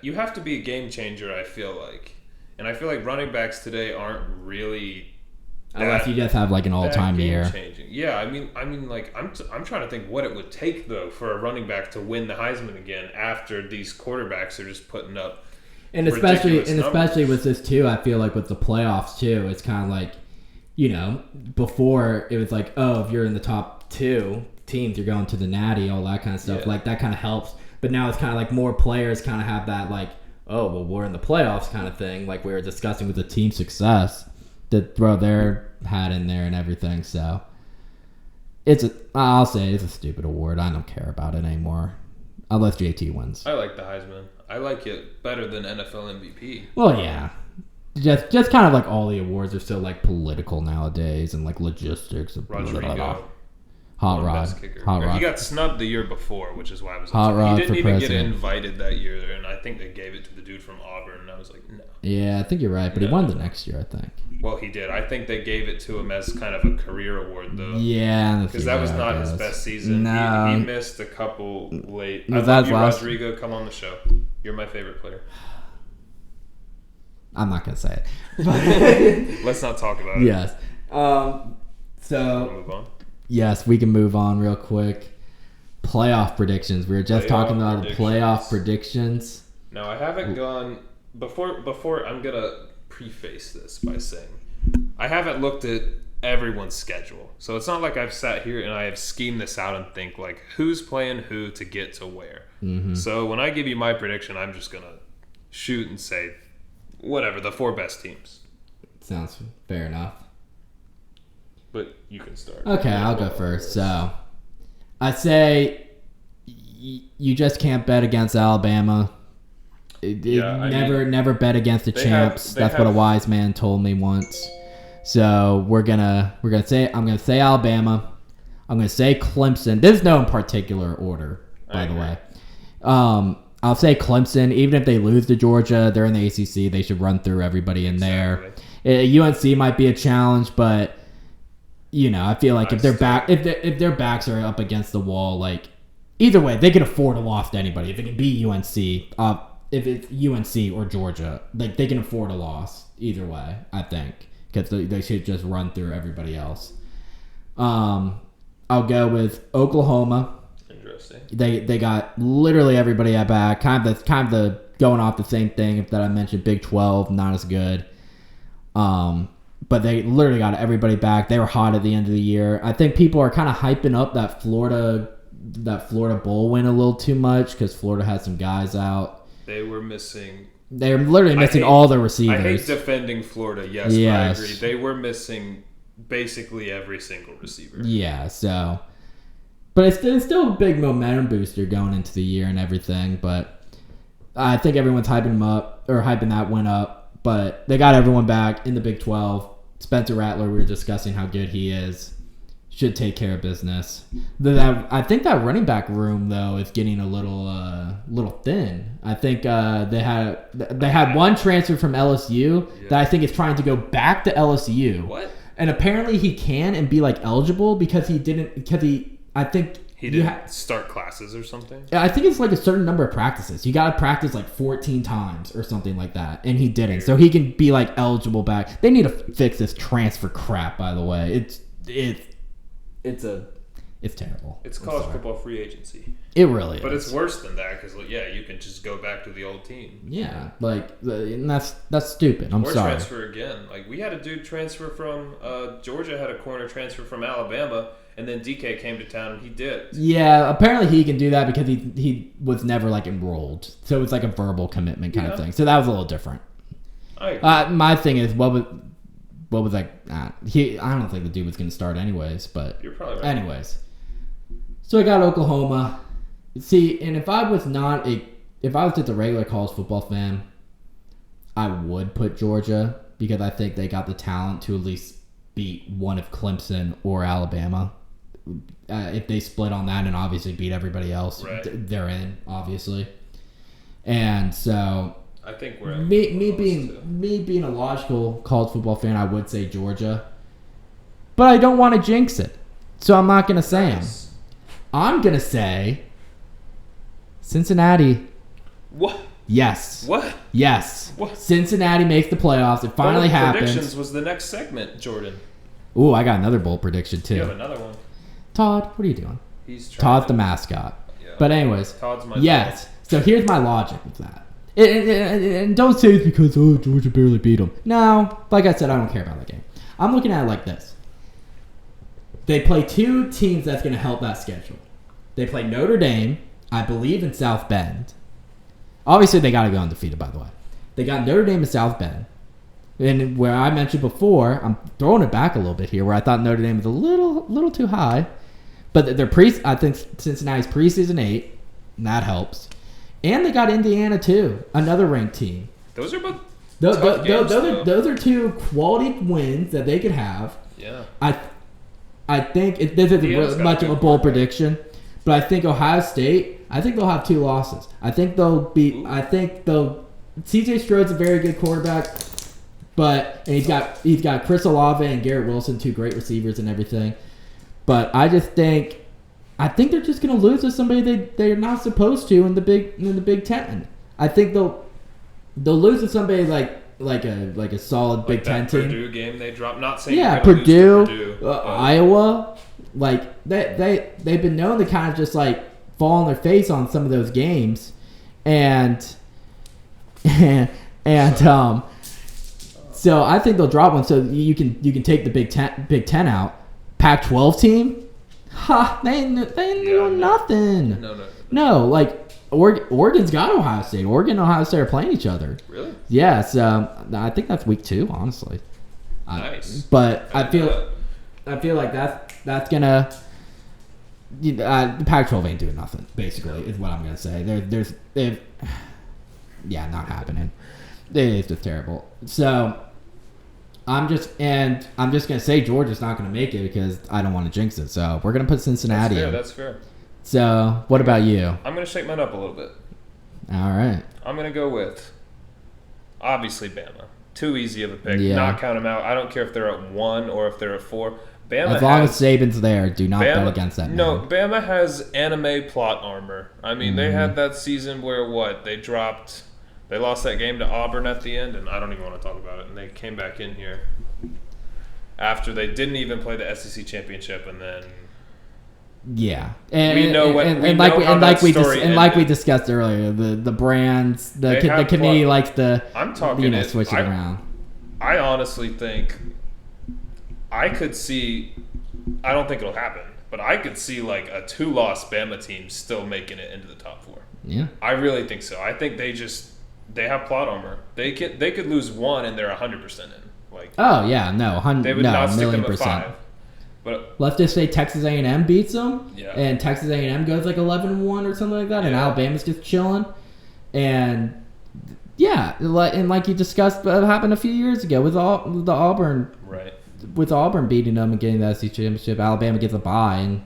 You have to be a game changer, I feel like. And I feel like running backs today aren't really... Unless you just have an all-time year. Changing. Yeah, I mean, like I'm trying to think what it would take though for a running back to win the Heisman again after these quarterbacks are just putting up. And especially with this too, I feel like with the playoffs too, it's kind of like, before it was like, oh, if you're in the top 2 teams, you're going to the Natty, all that kind of stuff. Yeah. Like that kind of helps. But now it's kind of like more players kind of have that like, oh, well, we're in the playoffs kind of thing. Like we were discussing with the team success to throw their hat in there and everything. So I'll say it's a stupid award. I don't care about it anymore. Unless JT wins. I like the Heisman. I like it better than NFL MVP. Well, yeah. Just kind of like all the awards are so like political nowadays and like logistics. Rodrigo. Hot Rod. He got snubbed the year before, which is why I was Hot Rod. He didn't even get invited that year, and I think they gave it to the dude from Auburn, and I was like, no. Yeah, I think you're right, but he won the next year, I think. Well, he did. I think they gave it to him as kind of a career award, though. Yeah, because that was not his best season. No. He missed a couple late. I love you, Rodrigo. Come on the show. You're my favorite player. I'm not gonna say it. Let's not talk about it. Yes. So move on. Yes, we can move on real quick. Playoff predictions. We were just talking about the playoff predictions. Now, I haven't gone before. I'm gonna preface this by saying I haven't looked at everyone's schedule, so it's not like I've sat here and I have schemed this out and think like who's playing who to get to where. Mm-hmm. So when I give you my prediction, I'm just gonna shoot and say whatever the 4 best teams. Sounds fair enough. But you can start. Okay, I'll go first. So, I say you just can't bet against Alabama. Never bet against the champs. That's what a wise man told me once. So I'm gonna say Alabama. I'm gonna say Clemson. There's no in particular order, by the way. I'll say Clemson. Even if they lose to Georgia, they're in the ACC. They should run through everybody in there. UNC might be a challenge, but. I feel like if their backs are up against the wall, like either way, they can afford a loss to anybody. If it can beat UNC, if it's UNC or Georgia, like they can afford a loss either way. I think because they should just run through everybody else. I'll go with Oklahoma. Interesting. They got literally everybody at back. Kind of the going off the same thing that I mentioned. Big 12, not as good. But they literally got everybody back. They were hot at the end of the year. I think people are kind of hyping up that Florida Bowl win a little too much because Florida had some guys out. They're missing all their receivers. I hate defending Florida, yes. But I agree. They were missing basically every single receiver. Yeah, so. But it's still a big momentum booster going into the year and everything. But I think everyone's hyping that win up. But they got everyone back in the Big 12. Spencer Rattler, we were discussing how good he is. Should take care of business. I think that running back room though is getting a little thin. I think they had one transfer from LSU that I think is trying to go back to LSU. What? And apparently he can and be like eligible because he didn't start classes or something? I think it's like a certain number of practices. You got to practice like 14 times or something like that. And he didn't. So he can be like eligible back. They need to fix this transfer crap, by the way. It's terrible. It's college football free agency. It really is. But it's worse than that because, you can just go back to the old team. Yeah, and that's stupid. I'm sorry. Or transfer again. Like, we had a dude transfer from Georgia, had a corner transfer from Alabama, and then DK came to town and he did. Yeah, apparently he can do that because he was never like enrolled. So it's like a verbal commitment kind of thing. So that was a little different. I agree. My thing is, what was like? I don't think the dude was going to start anyways. But you're probably right. Anyways, so I got Oklahoma. See, and if I was just a regular college football fan, I would put Georgia because I think they got the talent to at least beat one of Clemson or Alabama. If they split on that and obviously beat everybody else, they're in, obviously. And so I think we're me being a logical college football fan, I would say Georgia. But I don't want to jinx it. So I'm not going to say them. I'm going to say Cincinnati. What? Yes. What? Yes. What? Cincinnati makes the playoffs. It finally happened. Predictions was the next segment, Jordan. Ooh, I got another bold prediction too. You have another one. Todd, what are you doing? Todd's the mascot. Yeah. But anyways, Todd's my yes. So here's my logic with that. And don't say it's because Georgia barely beat them. No, like I said, I don't care about that game. I'm looking at it like this. They play two teams that's going to help that schedule. They play Notre Dame, I believe, in South Bend. Obviously, they got to go undefeated, by the way. They got Notre Dame in South Bend. And where I mentioned before, I'm throwing it back a little bit here, where I thought Notre Dame was a little too high. But I think Cincinnati's preseason 8, and that helps. And they got Indiana, too, another ranked team. Those are both those are two quality wins that they could have. Yeah. I think this isn't much of a bold prediction, but I think Ohio State, I think they'll have 2 losses. I think they'll beat. C.J. Stroud's a very good quarterback, and he's got Chris Olave and Garrett Wilson, 2 great receivers and everything. But I think they're just going to lose to somebody they're not supposed to in the Big Ten. I think they'll lose to somebody like a solid Big Ten team. Purdue game they dropped. Not saying Purdue, Iowa, like they've been known to kind of just like fall on their face on some of those games, and so I think they'll drop one. So you can take the Big Ten out. Pac-12 team, they ain't doing nothing. No, like. Oregon's got Ohio State. Oregon and Ohio State are playing each other. Really? Yeah, so I think that's week 2, honestly. Nice. But I feel like that's gonna. The Pac-12 ain't doing nothing. Basically, is what I'm gonna say. Not happening. It's just terrible. So I'm just gonna say Georgia's not gonna make it because I don't want to jinx it. So we're gonna put Cincinnati in. That's fair. So, what about you? I'm going to shake mine up a little bit. All right. I'm going to go with, obviously, Bama. Too easy of a pick. Yeah. Not count them out. I don't care if they're at 1 or if they're at 4. As long as Saban's there, do not bet against that man. No, Bama has anime plot armor. I mean, they had that season where, they lost that game to Auburn at the end, and I don't even want to talk about it, and they came back in here after they didn't even play the SEC championship, and then... Yeah, we discussed earlier, the brands, the committee likes to switch it around. I honestly think I could see. I don't think it'll happen, but I could see like a 2-loss Bama team still making it into the top 4. Yeah, I really think so. I think they have plot armor. They could lose 1 and they're 100% in. Like, oh yeah, they would not stick them at 5. But let's just say Texas A&M beats them, yeah. And Texas A&M goes like 11-1 or something like that, and Alabama's just chilling. And like you discussed, happened a few years ago with Auburn, right? With Auburn beating them and getting the SEC championship, Alabama gets a bye, and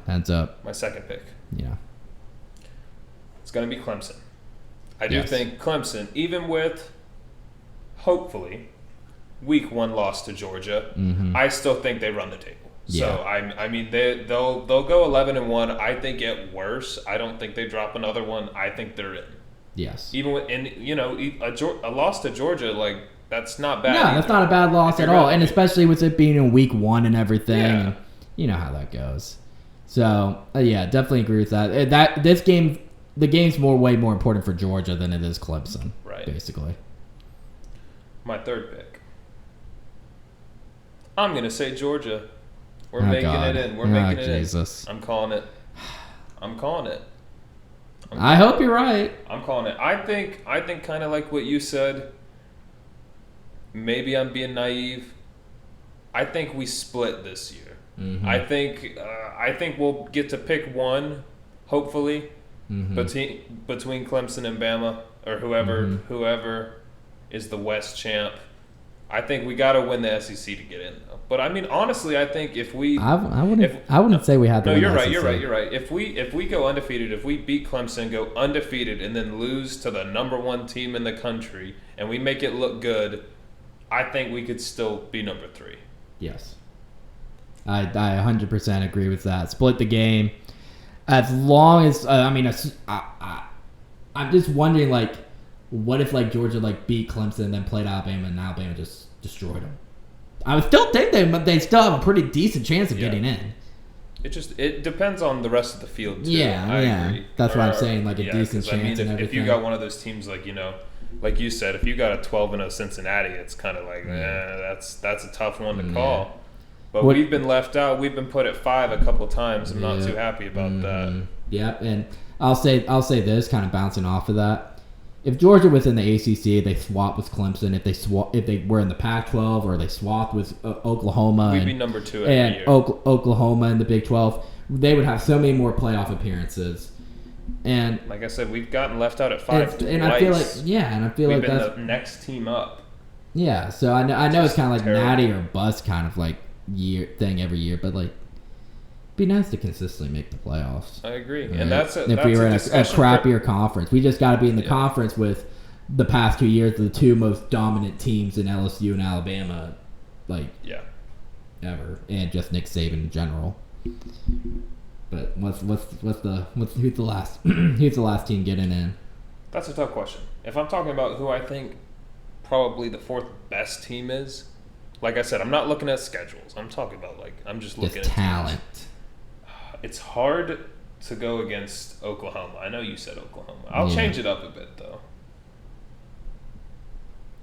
ends up. My second pick. Yeah, it's going to be Clemson. I do think Clemson, even with hopefully. Week 1 loss to Georgia. Mm-hmm. I still think they run the table. Yeah. So I mean they'll go 11-1. I think at worst, I don't think they drop another one. I think they're in. Yes. Even with a loss to Georgia, like that's not bad. No, that's not a bad loss at all, and especially with it being in week 1 and everything. Yeah. And you know how that goes. So definitely agree with that. The game's way more important for Georgia than it is Clemson. Right. Basically. My third pick. I'm going to say Georgia. We're making it in. We're making it Jesus. in. I'm calling it. I hope you're right. I'm calling it. I think kind of like what you said. Maybe I'm being naive. I think we split this year. Mm-hmm. I think we'll get to pick one, hopefully, between Clemson and Bama or whoever is the West champ. I think we got to win the SEC to get in, though. But I mean, honestly, I think if we, I wouldn't say we had to. No, win you're the right. SEC. You're right. If we go undefeated, if we beat Clemson, go undefeated, and then lose to the number 1 team in the country, and we make it look good, I think we could still be number 3. Yes, I 100% agree with that. Split the game, as long as I'm just wondering what if Georgia beat Clemson and then played Alabama and Alabama just destroyed them? I would still think they still have a pretty decent chance of getting in. It depends on the rest of the field too. I agree. That's what I'm saying, like a decent chance and everything. If you got one of those teams like, like you said, if you got a 12-0 Cincinnati, it's kind of like, that's a tough one to call. But we've been left out. We've been put at 5 a couple times. I'm not too happy about that. Yep, and I'll say this, kind of bouncing off of that. If Georgia was in the ACC, they swapped with Clemson. If they were in the Pac-12 or they swapped with Oklahoma, we'd be number 2 every year. Oklahoma in the Big 12, they would have so many more playoff appearances. And like I said, we've gotten left out at 5 twice. And I feel like we've been the next team up. Yeah, so I know it's kind of like natty or bust kind of like year thing every year, but like. Be nice to consistently make the playoffs. I agree, right? And if we were in a crappier conference, we just got to be in the conference with the past 2 years, the two most dominant teams in LSU and Alabama, ever, and just Nick Saban in general. But who's the last who's the last team getting in? That's a tough question. If I'm talking about who I think probably the 4th best team is, like I said, I'm not looking at schedules. I'm talking about I'm just looking at talent. Teams. It's hard to go against Oklahoma. I know you said Oklahoma. I'll change it up a bit, though.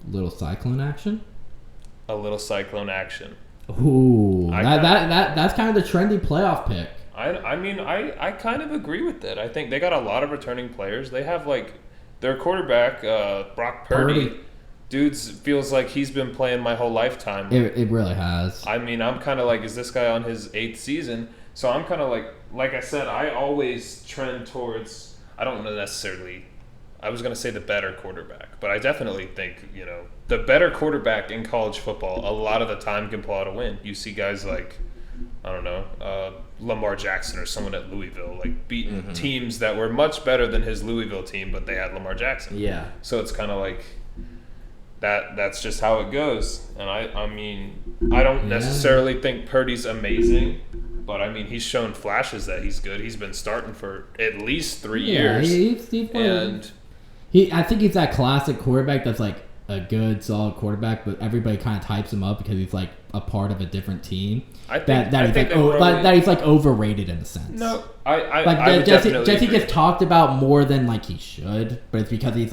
Little Cyclone action? A little Cyclone action. Ooh. That's kind of the trendy playoff pick. I kind of agree with that. I think they got a lot of returning players. They have, their quarterback, Brock Purdy. Dudes feels like he's been playing my whole lifetime. It really has. I'm kind of is this guy on his 8th season? So I'm kind of like I said, I always trend towards, I don't want to necessarily, I was going to say the better quarterback, but I definitely think, the better quarterback in college football a lot of the time can pull out a win. You see guys like, I don't know, Lamar Jackson or someone at Louisville, beating teams that were much better than his Louisville team, but they had Lamar Jackson. Yeah. So it's kind of like, that's just how it goes. And I don't necessarily think Purdy's amazing, but he's shown flashes that he's good. He's been starting for at least 3 years. I think he's that classic quarterback that's like a good, solid quarterback, but everybody kind of types him up because he's like a part of a different team. That he's overrated in a sense. No, I Jesse gets talked about more than he should, but it's because he's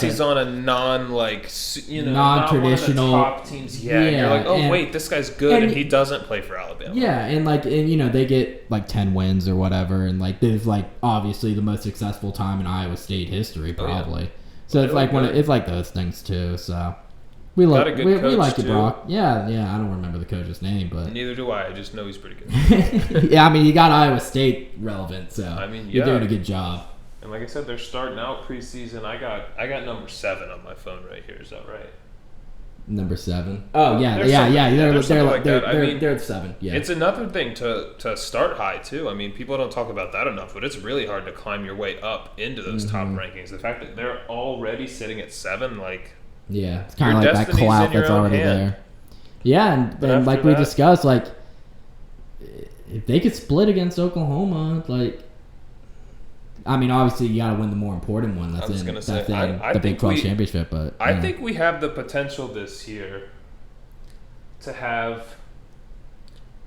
he's on a non-traditional top teams. Yeah, and you're wait, this guy's good, and he doesn't play for Alabama. Yeah, and they get 10 wins or whatever, and this is obviously the most successful time in Iowa State history probably. So it's it's like those things too. So. We like it, Brock. Yeah. I don't remember the coach's name, but neither do I. I just know he's pretty good. Yeah, you got Iowa State relevant, so you're doing a good job. And like I said, they're starting out preseason. I got number 7 on my phone right here. Is that right? Number 7. Oh yeah. They're at 7. Yeah. It's another thing to start high too. People don't talk about that enough, but it's really hard to climb your way up into those top rankings. The fact that they're already sitting at 7, yeah, it's kind of like that clout that's already there. Yeah, and like we discussed, if they could split against Oklahoma, obviously you got to win the more important one. That's in the Big 12 championship. But I think we have the potential this year to have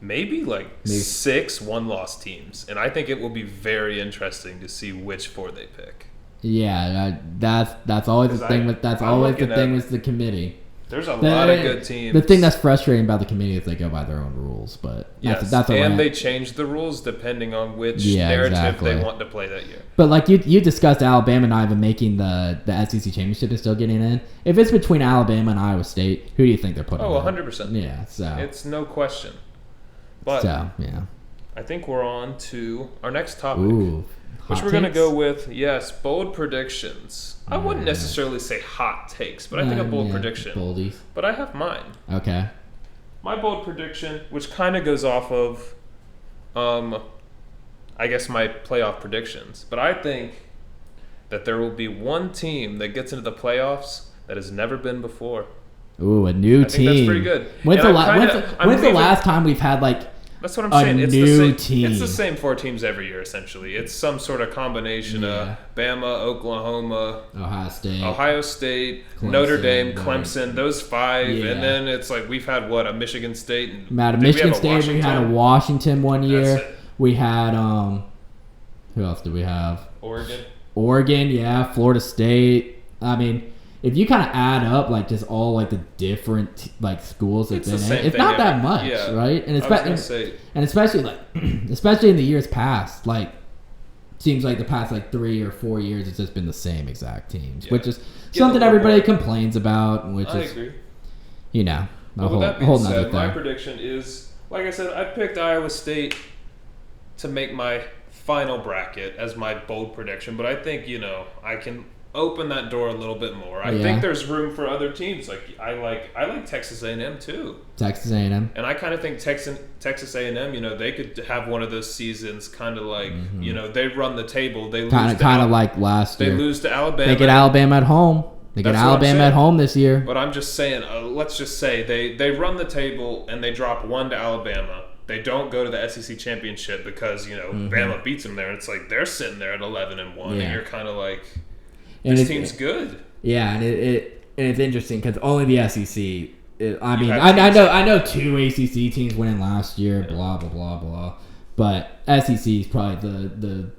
maybe 6 one-loss teams, and I think it will be very interesting to see which 4 they pick. Yeah, that's always the thing with the committee. There's a lot of good teams. The thing that's frustrating about the committee is they go by their own rules, but they change the rules depending on which narrative they want to play that year. But you discussed Alabama and Iowa making the SEC championship and still getting in. If it's between Alabama and Iowa State, who do you think they're putting? 100%. Yeah, so it's no question. But I think we're on to our next topic. Ooh. Which we're going to go with, bold predictions. I wouldn't necessarily say hot takes, but I think a bold prediction. Boldies. But I have mine. Okay. My bold prediction, which kind of goes off of, I guess, my playoff predictions. But I think that there will be one team that gets into the playoffs that has never been before. Ooh, a new team. I think that's pretty good. When's the last time we've had That's what I'm saying. It's the same team. It's the same 4 teams every year, essentially. It's some sort of combination of Bama, Oklahoma, Ohio State, Clemson, Notre Dame, Clemson, those 5. Yeah. And then it's like we've had, a Michigan State? We had we had a Washington one year. We had, who else did we have? Oregon, yeah. Florida State. I mean, if you kind of add up just all the different schools that it's been in, it's not that much, right? And especially especially in the years past, seems like the past 3 or 4 years it's just been the same exact teams, which is something everybody complains about, which I agree. A whole nother thing. My prediction is, like I said, I picked Iowa State to make my final bracket as my bold prediction, but I think I can open that door a little bit more. I think there's room for other teams. I like Texas A&M too. Texas A&M. And I kind of think Texas A&M, they could have one of those seasons kind of they run the table. They lose kind of like last year. They lose to Alabama. They get Alabama at home. They get Alabama at home this year. But I'm just saying, let's just say they run the table and they drop 1 to Alabama. They don't go to the SEC championship because Bama beats them there. It's they're sitting there at 11-1, and you're kind of like, this team's good. Yeah, and it's interesting because only the SEC. I know 2 ACC teams winning last year. Blah blah blah blah. But SEC is probably the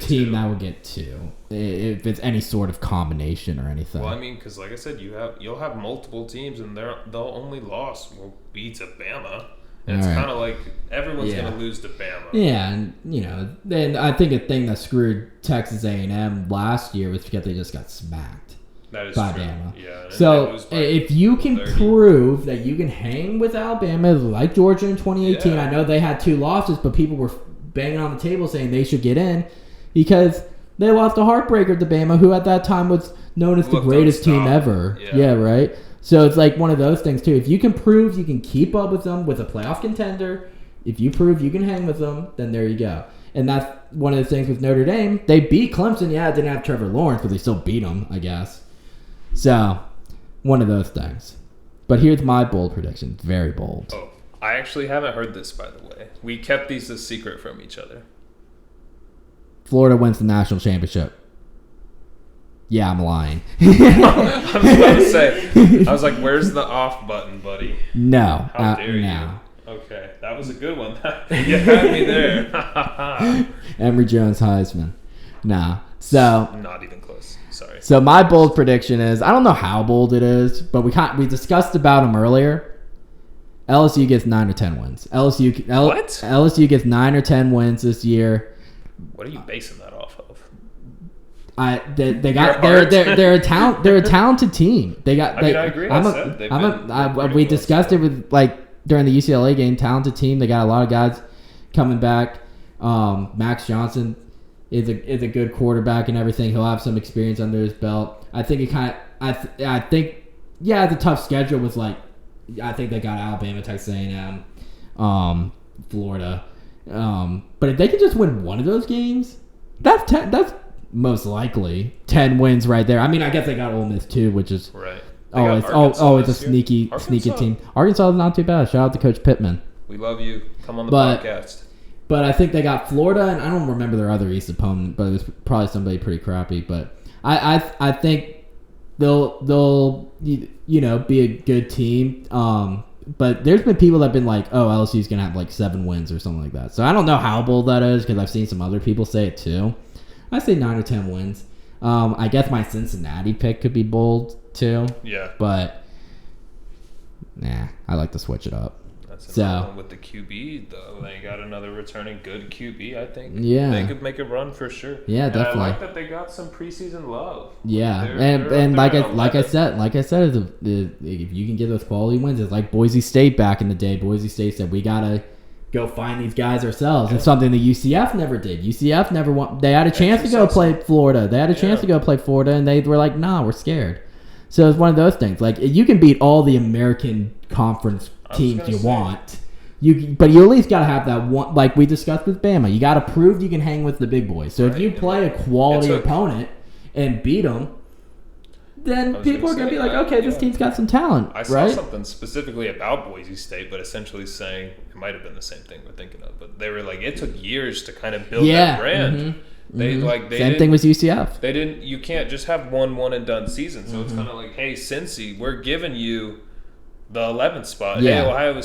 team that will get 2 if it's any sort of combination or anything. Well, I mean, because like I said, you'll have multiple teams, and they'll only loss will be to Bama. And it's kind of like everyone's going to lose to Bama. Yeah, and then I think a thing that screwed Texas A&M last year was because they just got smacked by Bama. Yeah. So if you can prove that you can hang with Alabama like Georgia in 2018, I know they had 2 losses, but people were banging on the table saying they should get in because they lost a heartbreaker to Bama, who at that time was known as the greatest team ever. Yeah, right? So it's one of those things, too. If you can prove you can keep up with them with a playoff contender, if you prove you can hang with them, then there you go. And that's one of the things with Notre Dame. They beat Clemson. Yeah, it didn't have Trevor Lawrence, but they still beat them, I guess. So, one of those things. But here's my bold prediction. Very bold. Oh, I actually haven't heard this, by the way. We kept these a secret from each other. Florida wins the national championship. Yeah, I'm lying. I was about to say, I was like, where's the off button, buddy? No. How dare you? Okay, that was a good one. You had me there. Emory Jones Heisman. Nah. So not even close. Sorry. So my bold prediction is, I don't know how bold it is, but we discussed about them earlier. LSU gets 9 or 10 wins. LSU gets 9 or 10 wins this year. What are you basing that off of? They're a talented team. I agree. We discussed it with during the UCLA game. Talented team. They got a lot of guys coming back. Max Johnson is a good quarterback and everything. He'll have some experience under his belt. I think the tough schedule was I think they got Alabama, Texas A&M, Florida. But if they could just win one of those games, that's most likely 10 wins right there. I mean, I guess they got Ole Miss too, which is right. It's a sneaky team. Arkansas is not too bad. Shout out to Coach Pittman. We love you. Come on the podcast. But I think they got Florida, and I don't remember their other East opponent, but it was probably somebody pretty crappy. But I think they'll be a good team. But there's been people that have been like, oh, LSU's gonna have 7 wins or something like that. So I don't know how bold that is because I've seen some other people say it too. I say 9 or 10 wins. I guess my Cincinnati pick could be bold too. Yeah. But I like to switch it up. That's another one with the QB though. They got another returning good QB. I think. Yeah. They could make a run for sure. Yeah, definitely. I like that they got some preseason love. Yeah, and like I said, if you can get those quality wins, it's like Boise State back in the day. Boise State said we gotta go find these guys ourselves. Yeah. It's something the UCF never did. UCF never won. They had a chance to go play Florida. And they were like, nah, we're scared. So it's one of those things. You can beat all the American Conference teams you want. But you at least got to have that one, like we discussed with Bama. You got to prove you can hang with the big boys. So if you play a quality opponent and beat them, then people are going to be like, okay, this team's got some talent, I saw right? something specifically about Boise State, but essentially saying it might have been the same thing we're thinking of. But they were like, it took years to kind of build that brand. They same thing with UCF. They didn't. You can't just have one and done season. So it's kind of like, hey, Cincy, we're giving you the 11th spot. Yeah. Hey, Iowa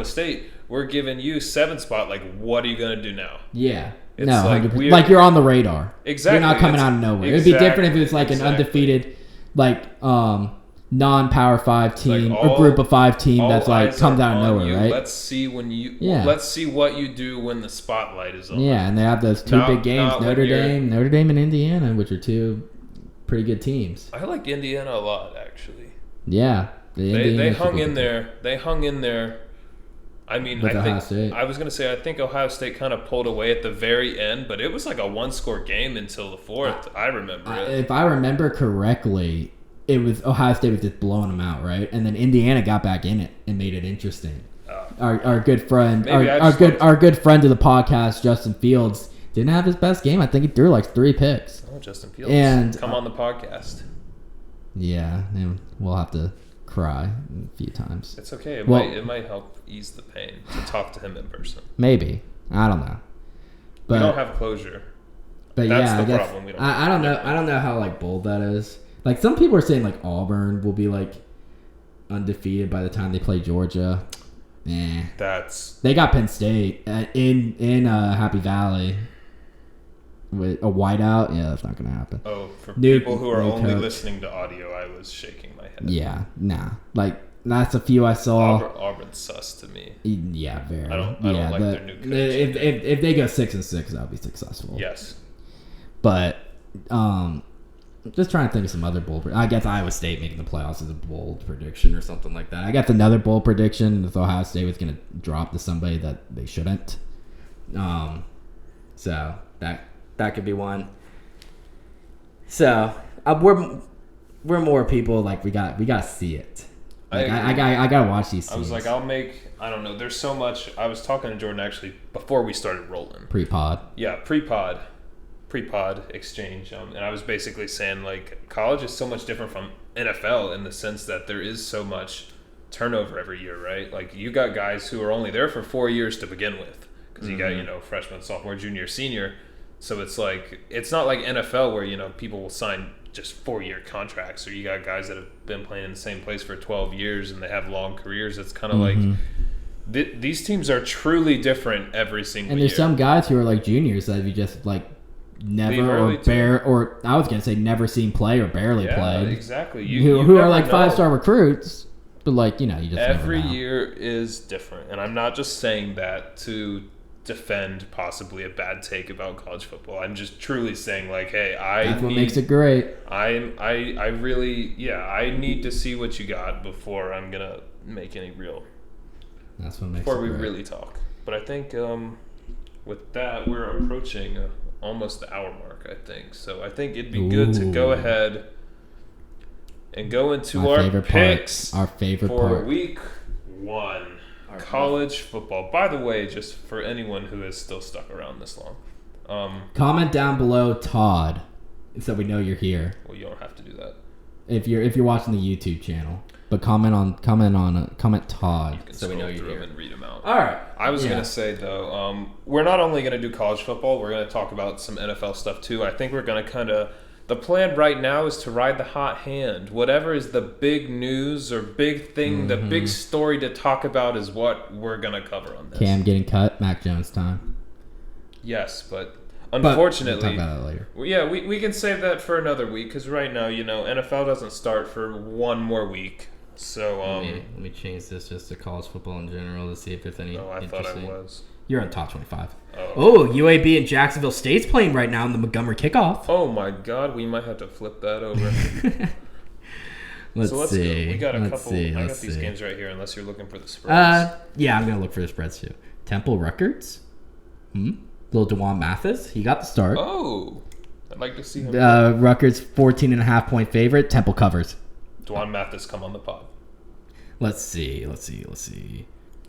State, we're giving you 7th spot. Like, what are you gonna do now? Yeah. It's no, like you're on the radar. Exactly. You're not coming out of nowhere. It'd be different if it was like an undefeated, like non-Power 5 team or Group of 5 team that's like comes out of nowhere, right? Let's see let's see what you do when the spotlight is on. Yeah, and they have those two big games, Notre Dame and Indiana, which are two pretty good teams. I like Indiana a lot, actually. Yeah, they hung in there. They hung in there. I mean, I was going to say, I think Ohio State kind of pulled away at the very end, but it was like a one-score game until the fourth. I remember it. If I remember correctly, it was Ohio State was just blowing them out, right? And then Indiana got back in it and made it interesting. Our good friend, our good friend of the podcast, Justin Fields, didn't have his best game. I think he threw like 3 picks. Oh, Justin Fields, come on the podcast. Yeah, we'll have to cry a few times. It's okay. It might help ease the pain to talk to him in person. Maybe. I don't know. But we don't have closure. But that's yeah, the problem. I don't know. I don't know how like bold that is. Like some people are saying like Auburn will be like undefeated by the time they play Georgia. They got Penn State in Happy Valley. With a whiteout, yeah, that's not going to happen. Oh, for people who are only listening to audio, I was shaking my head. Yeah, nah. Like, that's a few I saw. Auburn's sus to me. Yeah, very. I don't like their new coach. If they go 6-6, that'll be successful. Yes. But, just trying to think of some other bold. I guess Iowa State making the playoffs is a bold prediction or something like that. I got another bold prediction if Ohio State was going to drop to somebody that they shouldn't. So, that could be one. So we're more people like we got to see it. Like, I gotta watch these teams. I was like, I don't know. There's so much. I was talking to Jordan actually before we started rolling. Pre-pod. Yeah, pre-pod exchange. And I was basically saying like college is so much different from NFL in the sense that there is so much turnover every year, right? Like you got guys who are only there for 4 years to begin with because you got freshman, sophomore, junior, senior. So it's like it's not like NFL where people will sign just 4-year contracts, or you got guys that have been playing in the same place for 12 years and they have long careers. It's kind of like these teams are truly different every single year. And there's some guys who are like juniors that you just like never or I was gonna say never seen play or barely played. Exactly. Who are like 5-star recruits, but like you just every year is different. And I'm not just saying that to defend possibly a bad take about college football. I'm just truly saying like, hey, that's what makes it great. I really I need to see what you got before I'm gonna make any real. That's what makes before it we great. really talk. But I think with that we're approaching almost the hour mark. I think so. I think it'd be good to go ahead and go into our picks. Our favorite for part. week 1. College football. By the way, just for anyone who is still stuck around this long, comment down below Todd, so we know you're here. Well, you don't have to do that if you're watching the YouTube channel, but comment Todd, so we know you're here and read them out. All right. I was gonna say though, we're not only gonna do college football, we're gonna talk about some NFL stuff too. I think we're gonna kind of. The plan right now is to ride the hot hand. Whatever is the big news or big thing, the big story to talk about is what we're going to cover on this. Cam getting cut, Mac Jones time. Yes, but unfortunately... we'll talk about that later. Yeah, we can save that for another week because right now, NFL doesn't start for one more week. So let me change this just to college football in general to see if there's any I thought I was. You're on top 25. Oh, UAB and Jacksonville State's playing right now in the Montgomery kickoff. Oh my God, we might have to flip that over. Let's see. Go. We got a couple. I got these games right here. Unless you're looking for the spreads. Yeah, I'm gonna look for the spreads too. Temple Rutgers. Little DeJuan Mathis. He got the start. Oh, I'd like to see him. Rutgers 14.5 point favorite. Temple covers. DeJuan Mathis, come on the pod. Let's see.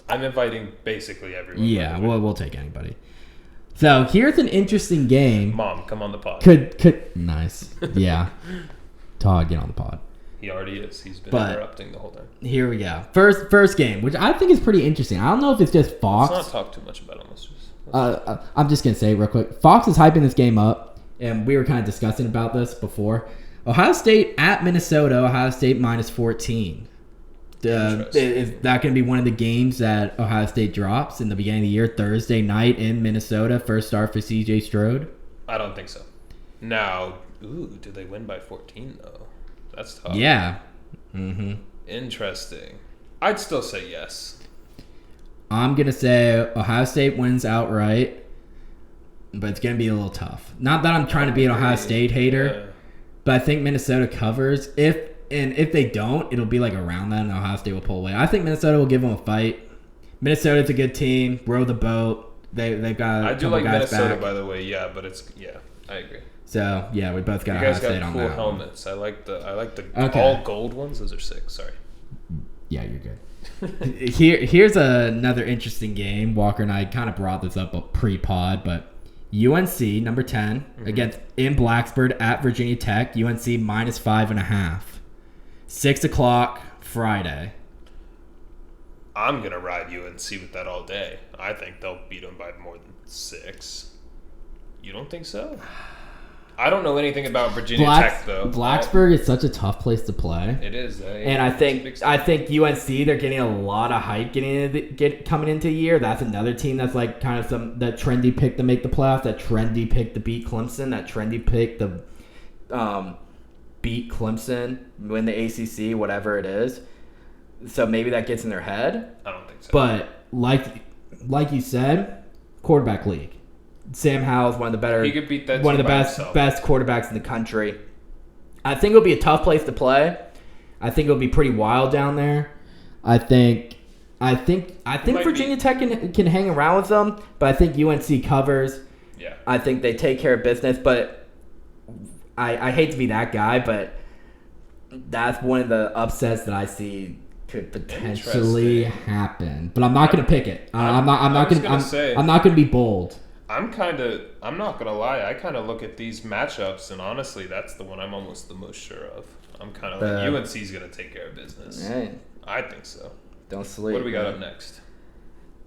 I'm inviting basically everyone. Yeah, we'll take anybody. So here's an interesting game. Mom, come on the pod. Could nice. Yeah. Todd, get on the pod. He already is. He's been interrupting the whole time. Here we go. First game, which I think is pretty interesting. I don't know if it's just Fox. Let's not talk too much about him. I'm just going to say it real quick. Fox is hyping this game up, and we were kind of discussing about this before. Ohio State at Minnesota. Ohio State minus 14. Is that going to be one of the games that Ohio State drops in the beginning of the year, Thursday night in Minnesota? First start for C.J. Stroud? I don't think so. Now, do they win by 14, though? That's tough. Yeah. Mm-hmm. Interesting. I'd still say yes. I'm going to say Ohio State wins outright, but it's going to be a little tough. Not that I'm trying to be an Ohio State hater, but I think Minnesota covers. If they don't, it'll be like around that, and Ohio State will pull away. I think Minnesota will give them a fight. Minnesota's a good team. Row the boat. They've got I do like Minnesota, back. By the way. Yeah, but I agree. So yeah, we both got Ohio State on that. You guys got cool helmets. I like the all gold ones. Those are sick. Sorry. Yeah, you're good. Here's another interesting game. Walker and I kind of brought this up pre-pod, but UNC number 10 against in Blacksburg at Virginia Tech. UNC minus 5.5. 6 o'clock Friday. I'm gonna ride UNC with that all day. I think they'll beat them by more than 6. You don't think so? I don't know anything about Virginia Tech though. Blacksburg is such a tough place to play. It is, and I think UNC they're getting a lot of hype coming into the year. That's another team that's like kind of that trendy pick to make the playoffs. That trendy pick to beat Clemson. That trendy pick to beat Clemson, win the ACC, whatever it is. So maybe that gets in their head. I don't think so. But like you said, quarterback league. Sam Howell's one of the better. He could beat that one of the best quarterbacks in the country. I think it'll be a tough place to play. I think it'll be pretty wild down there. I think Virginia Tech can hang around with them, but I think UNC covers. Yeah. I think they take care of business, but I hate to be that guy, but that's one of the upsets that I see could potentially happen. But I'm not going to pick it. I'm not going to be bold. I'm not going to lie. I kind of look at these matchups, and honestly, that's the one I'm almost the most sure of. I'm kind of like UNC's going to take care of business. Right. I think so. Don't sleep. What do we got up next?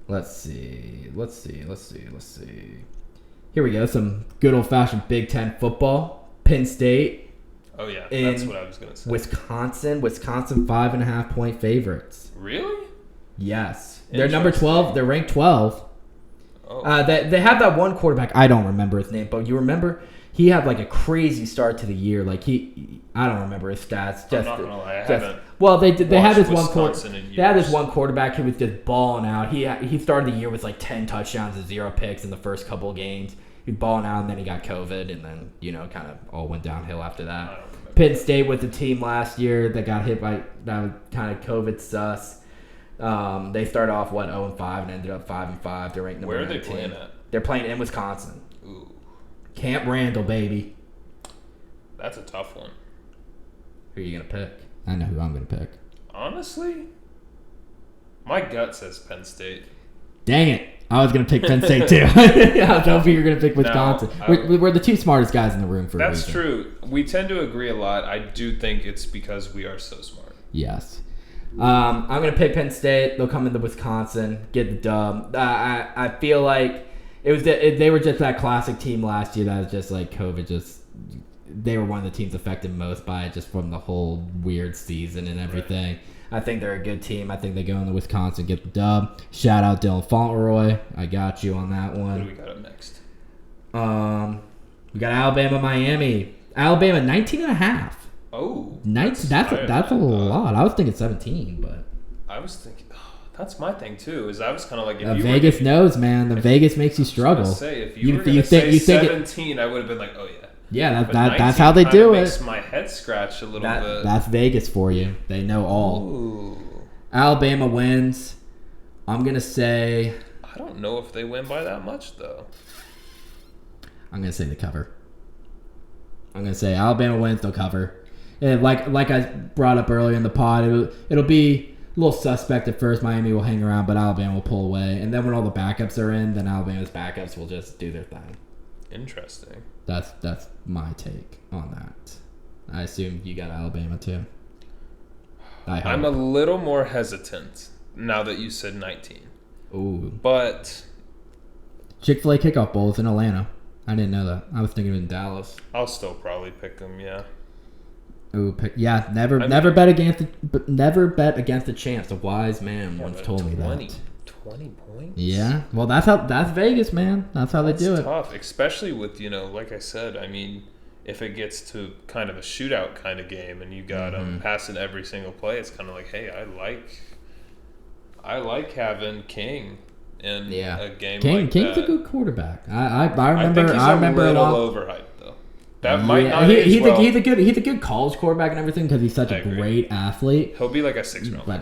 Let's see. Here we go. Some good old-fashioned Big Ten football. Penn State. Oh, yeah. That's what I was going to say. Wisconsin 5.5-point favorites. Really? Yes. They're number 12. They're ranked 12. Oh. They have that one quarterback. I don't remember his name, but you remember he had like a crazy start to the year. Like I don't remember his stats. I'm not gonna lie, I haven't. Well, they had this one quarterback who was just balling out. He started the year with like 10 touchdowns and 0 picks in the first couple of games. He was balling out, and then he got COVID, and then kind of all went downhill after that. Penn State with the team last year that got hit by that kind of COVID sus. They started off 0-5 and ended up 5-5. They're ranked number 19. Where are they playing at? They're playing in Wisconsin. Ooh. Camp Randall, baby. That's a tough one. Who are you gonna pick? I know who I'm gonna pick. Honestly, my gut says Penn State. Dang it! I was gonna pick Penn State too. I was hoping you were gonna pick Wisconsin. We're the two smartest guys in the room for a reason. That's true. We tend to agree a lot. I do think it's because we are so smart. Yes. I'm gonna pick Penn State. They'll come into Wisconsin, get the dub. I feel like they were just that classic team last year that was just like COVID. They were one of the teams affected most by it, just from the whole weird season and everything. Right. I think they're a good team. I think they go into Wisconsin, get the dub. Shout out Dylan Fauntleroy. I got you on that one. Who do we got up next? We got Alabama, Miami. Alabama 19.5. Oh, that's a lot. I was thinking 17, but I was thinking that's my thing too. Is I was kind of like Vegas knows, man. Vegas makes you struggle. Say if you were going to say 17, I would have been like, oh yeah. Yeah, that's how they do it. Makes my head scratch a little bit. That's Vegas for you. They know all. Ooh. Alabama wins. I'm gonna say. I don't know if they win by that much though. I'm gonna say they cover. I'm gonna say Alabama wins. They'll cover. And like I brought up earlier in the pod, it'll be a little suspect at first. Miami will hang around, but Alabama will pull away. And then when all the backups are in, then Alabama's backups will just do their thing. Interesting. That's my take on that. I assume you got Alabama too. I'm a little more hesitant now that you said 19. Ooh. But Chick-fil-A kickoff bowl is in Atlanta. I didn't know that. I was thinking in Dallas. I'll still probably pick them, yeah. Ooh, never bet against the chance. A wise man once told me that. 20 points? Yeah. Well, that's Vegas, man. That's how they do it. It's tough, especially with, like I said, I mean, if it gets to kind of a shootout kind of game and you got them passing every single play, it's kind of like, hey, I like having King in a game like that. King's a good quarterback. I remember. I think he's a little overhyped though. That might not he's well. He's a good college quarterback and everything because he's such a great athlete. He'll be like a 6th round. But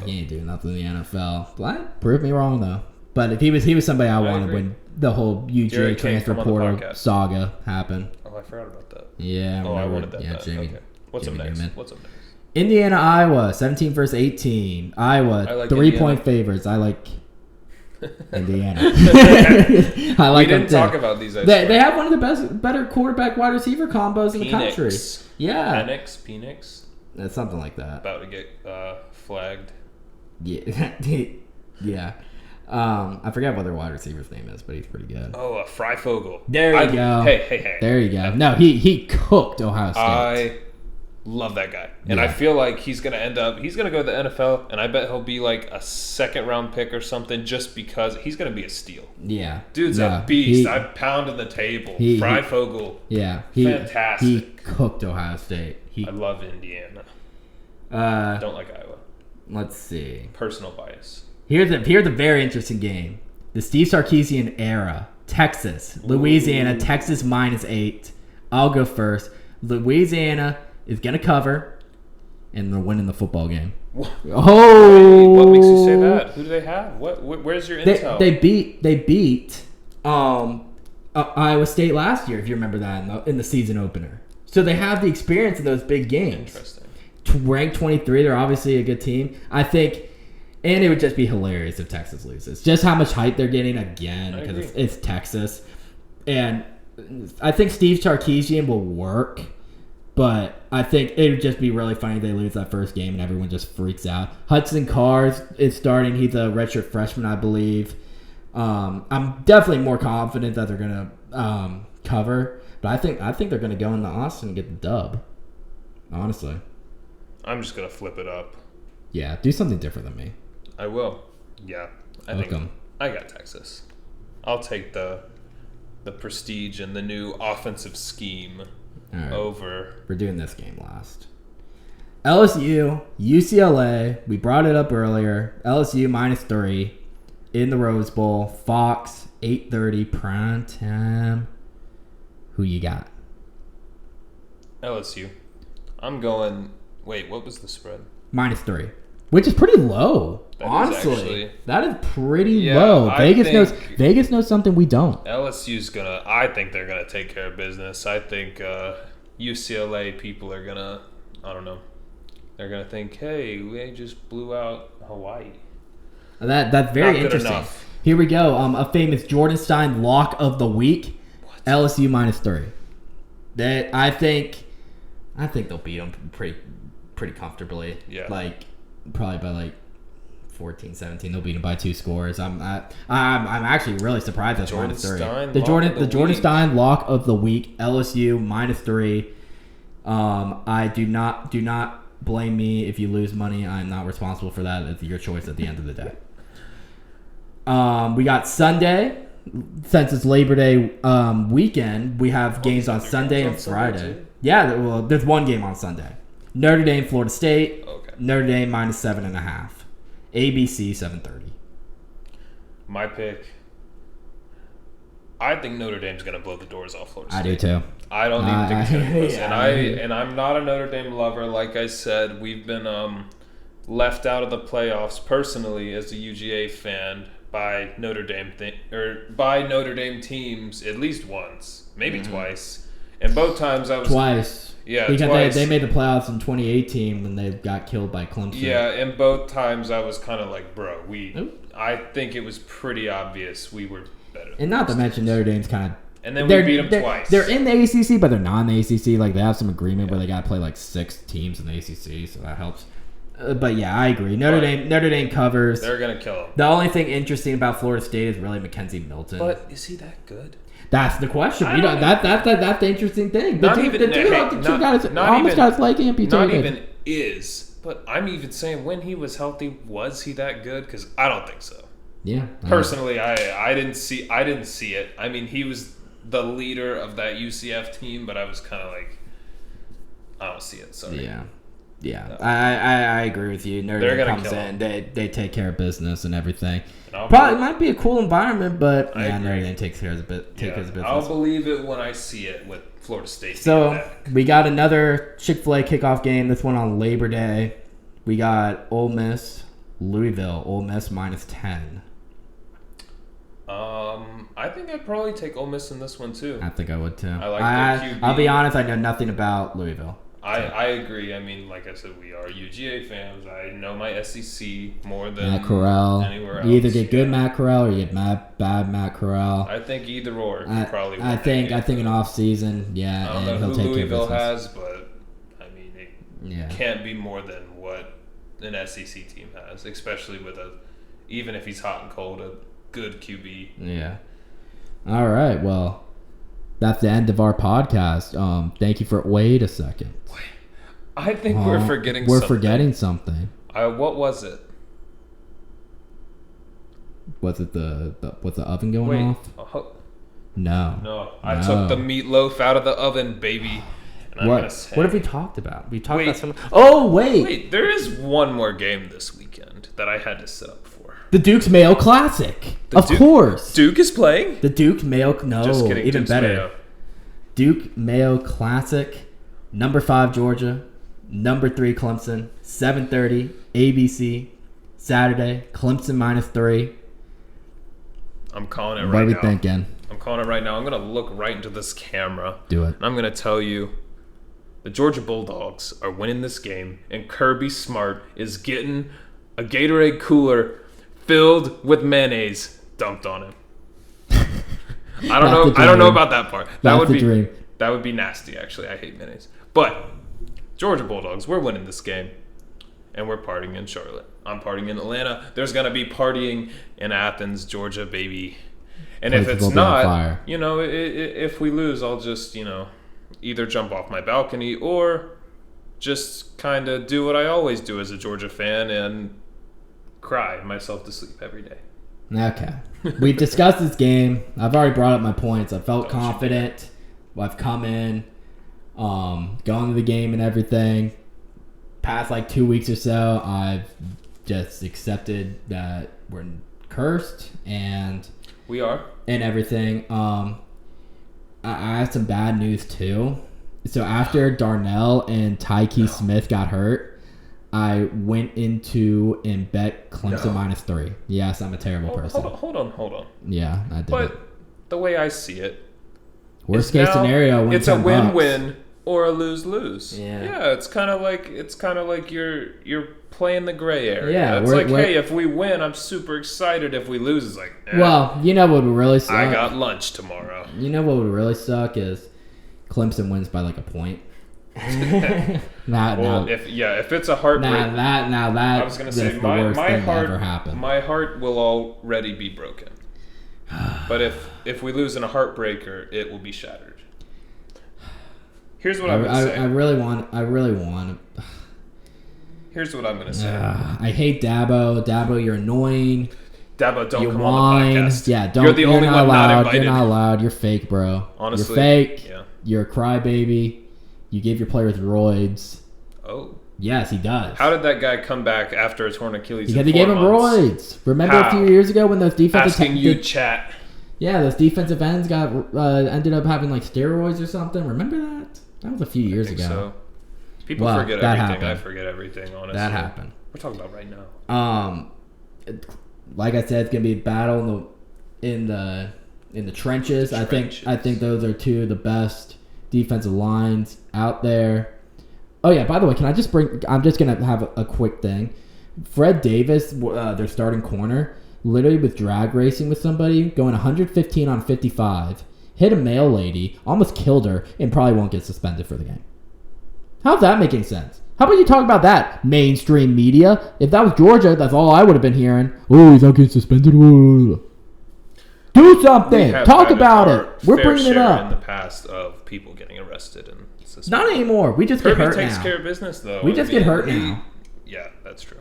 he ain't doing nothing in the NFL. But prove me wrong though. But if he was somebody I wanted when the whole UGA transfer portal saga happened. Oh, I forgot about that. Yeah. I wanted that. Yeah, Jamie. Okay. What's up next? Indiana, Iowa, 17 versus 18. Iowa, like 3-point favorites. I like Indiana. I like we didn't talk about these. They have one of the better quarterback wide receiver combos in the country. Yeah. Penix. That's something like that. About to get flagged. Yeah. Yeah. I forget what their wide receiver's name is, but he's pretty good. Oh, Freifogel. There you go. Hey. There you go. No, he cooked Ohio State. I love that guy. And I feel like he's going to go to the NFL, and I bet he'll be like a 2nd-round pick or something just because he's going to be a steal. Yeah. Dude's a beast. I pounded the table. Freifogel. Fantastic. He cooked Ohio State. I love Indiana. Don't like Iowa. Let's see. Personal bias. Here's a very interesting game. The Steve Sarkisian era. Texas. Louisiana. Texas -8. I'll go first. Louisiana is going to cover, and they're winning the football game. What? Oh! What makes you say that? Who do they have? Where's your intel? They beat Iowa State last year, if you remember that, in the season opener. So they have the experience in those big games. Interesting. Ranked 23, they're obviously a good team. I think, and it would just be hilarious if Texas loses. Just how much hype they're getting again because it's Texas. And I think Steve Sarkisian will work. But I think it would just be really funny if they lose that first game and everyone just freaks out. Hudson Cars is starting. He's a redshirt freshman, I believe. I'm definitely more confident that they're going to cover. But I think they're going to go into Austin and get the dub. Honestly. I'm just going to flip it up. Yeah, do something different than me. I will. Yeah. I think I got Texas. I'll take the prestige and the new offensive scheme. Right. Over. We're doing this game last. LSU, UCLA. We brought it up earlier. LSU -3 in the Rose Bowl. Fox 8:30 prime time. Who you got? LSU. I'm going. Wait, what was the spread? -3, which is pretty low. Honestly, that is pretty low. Vegas knows something we don't. LSU's I think they're gonna take care of business. I think UCLA people are gonna, I don't know, they're gonna think, hey, we just blew out Hawaii. That's very interesting. Enough. Here we go. A famous Jordan Stein lock of the week. What? LSU -3. That I think they'll beat them pretty comfortably. Yeah. Probably by 14-17. They'll beat them by 2 scores. I'm actually really surprised that's -3. The Jordan Stein lock of the week. LSU -3. I do not blame me if you lose money. I'm not responsible for that. It's your choice at the end of the day. We got Sunday. Since it's Labor Day weekend, we have games on Sunday and Friday. Yeah, well, there's one game on Sunday. Notre Dame, Florida State. Okay. Notre Dame -7.5. ABC 7:30. My pick. I think Notre Dame's going to blow the doors off Florida State. I do too. I don't even think it's going to close. And I'm not a Notre Dame lover. Like I said, we've been left out of the playoffs personally as a UGA fan by Notre Dame by Notre Dame teams at least once, maybe twice. And both times I was twice. Yeah, because twice. They made the playoffs in 2018 when they got killed by Clemson. Yeah, and both times I was kind of like, bro, I think it was pretty obvious we were better. And not to mention Notre Dame's kind of And then we beat them twice. They're in the ACC, but they're not in the ACC. Like, they have some agreement where they got to play, like, 6 teams in the ACC, so that helps. But, yeah, I agree. Notre Dame covers. They're going to kill them. The only thing interesting about Florida State is really Mackenzie Milton. But is he that good? That's the question. That's the interesting thing. The dude almost got his leg amputated. Not even is. But I'm even saying, when he was healthy, was he that good? Because I don't think so. Yeah. Personally, I didn't see it. I mean, he was the leader of that UCF team, but I was kind of like, I don't see it. Sorry. Yeah. I agree with you. Notre Dame comes in, they take care of business and everything. Probably might be a cool environment, but Notre Dame takes care of business. I'll believe it when I see it with Florida State. So we got another Chick-fil-A kickoff game. This one on Labor Day. We got Ole Miss, Louisville. Ole Miss -10. I think I'd probably take Ole Miss in this one too. I think I would too. I like their QB. I'll be honest, I know nothing about Louisville. I agree. I mean, like I said, we are UGA fans. I know my SEC more than Matt Corral. Anywhere else. You either get good Matt Corral or you get bad Matt Corral. I think either or. I think an off season, yeah. I don't know who Louisville has, but I mean, it can't be more than what an SEC team has, especially with even if he's hot and cold, a good QB. Yeah. All right. Well, that's the end of our podcast. Thank you for. Wait a second. I think we're forgetting something. We're forgetting something. What was it? Was it was the oven going off? No. I took the meatloaf out of the oven, baby. And what have we talked about? We talked about something. Oh, wait. There is one more game this weekend that I had to set up for. The Duke's Mayo Classic. Of course. Duke is playing? The Duke Mayo. No, just kidding. Even Duke's better. Mayo. Duke Mayo Classic. Number 5 Georgia. Number 3 Clemson. 7:30 ABC. Saturday. Clemson -3. I'm calling it right now. What are we thinking? I'm calling it right now. I'm going to look right into this camera. Do it. And I'm going to tell you, the Georgia Bulldogs are winning this game, and Kirby Smart is getting a Gatorade cooler filled with mayonnaise dumped on him. I don't know about that part. That would be nasty, actually. I hate mayonnaise. But Georgia Bulldogs, we're winning this game, and we're partying in Charlotte. I'm partying in Atlanta. There's going to be partying in Athens, Georgia, baby. And if it's not, if we lose, I'll just, either jump off my balcony or just kind of do what I always do as a Georgia fan and cry myself to sleep every day. Okay. We've discussed this game. I've already brought up my points. I felt confident. I've come in, gone to the game and everything. Past 2 weeks or so, I've just accepted that we're cursed and we are and everything. I have some bad news too. So after Darnell and Tyke Smith got hurt, I went into and bet Clemson -3. Yes, I'm a terrible person. Hold on. Yeah, I did. But the way I see it, worst case scenario, it's a win-win or a lose-lose. Yeah, it's kind of like you're playing the gray area. Yeah, it's hey, if we win, I'm super excited. If we lose, it's like, well, you know what would really suck? I got lunch tomorrow. You know what would really suck is Clemson wins by a point. If it's a heartbreak. I was gonna say my heart will already be broken. But if we lose in a heartbreaker, it will be shattered. Here's what I'm gonna say. I really want. Here's what I'm gonna say. I hate Dabo. Dabo, you're annoying. Dabo, don't come on the podcast. Yeah, don't. You're the only one not invited. You're not allowed. You're fake, bro. Honestly, you're fake. Yeah. You're a crybaby. You give your players roids. Oh. Yes, he does. How did that guy come back after a torn Achilles? Because he gave him roids. Remember a few years ago when those defensive chat. Yeah, those defensive ends got ended up having steroids or something. Remember that? That was a few years ago. So. People forget everything. Happened. I forget everything. Honestly, that happened. We're talking about right now. Like I said, it's gonna be a battle in the trenches. I think those are two of the best defensive lines out there. Oh yeah, by the way, I'm just gonna have a quick thing. Fred Davis, their starting corner, literally was drag racing with somebody, going 115 on 55, hit a mail lady, almost killed her, and probably won't get suspended for the game. How's that making sense? How about you talk about that, mainstream media? If that was Georgia, that's all I would have been hearing. Oh, he's not getting suspended. Do something. Talk about it. We're bringing it up. In the past of people getting arrested and suspended. Not anymore. We just get hurt now. Kirby takes care of business, though. We just get hurt now. Yeah, that's true.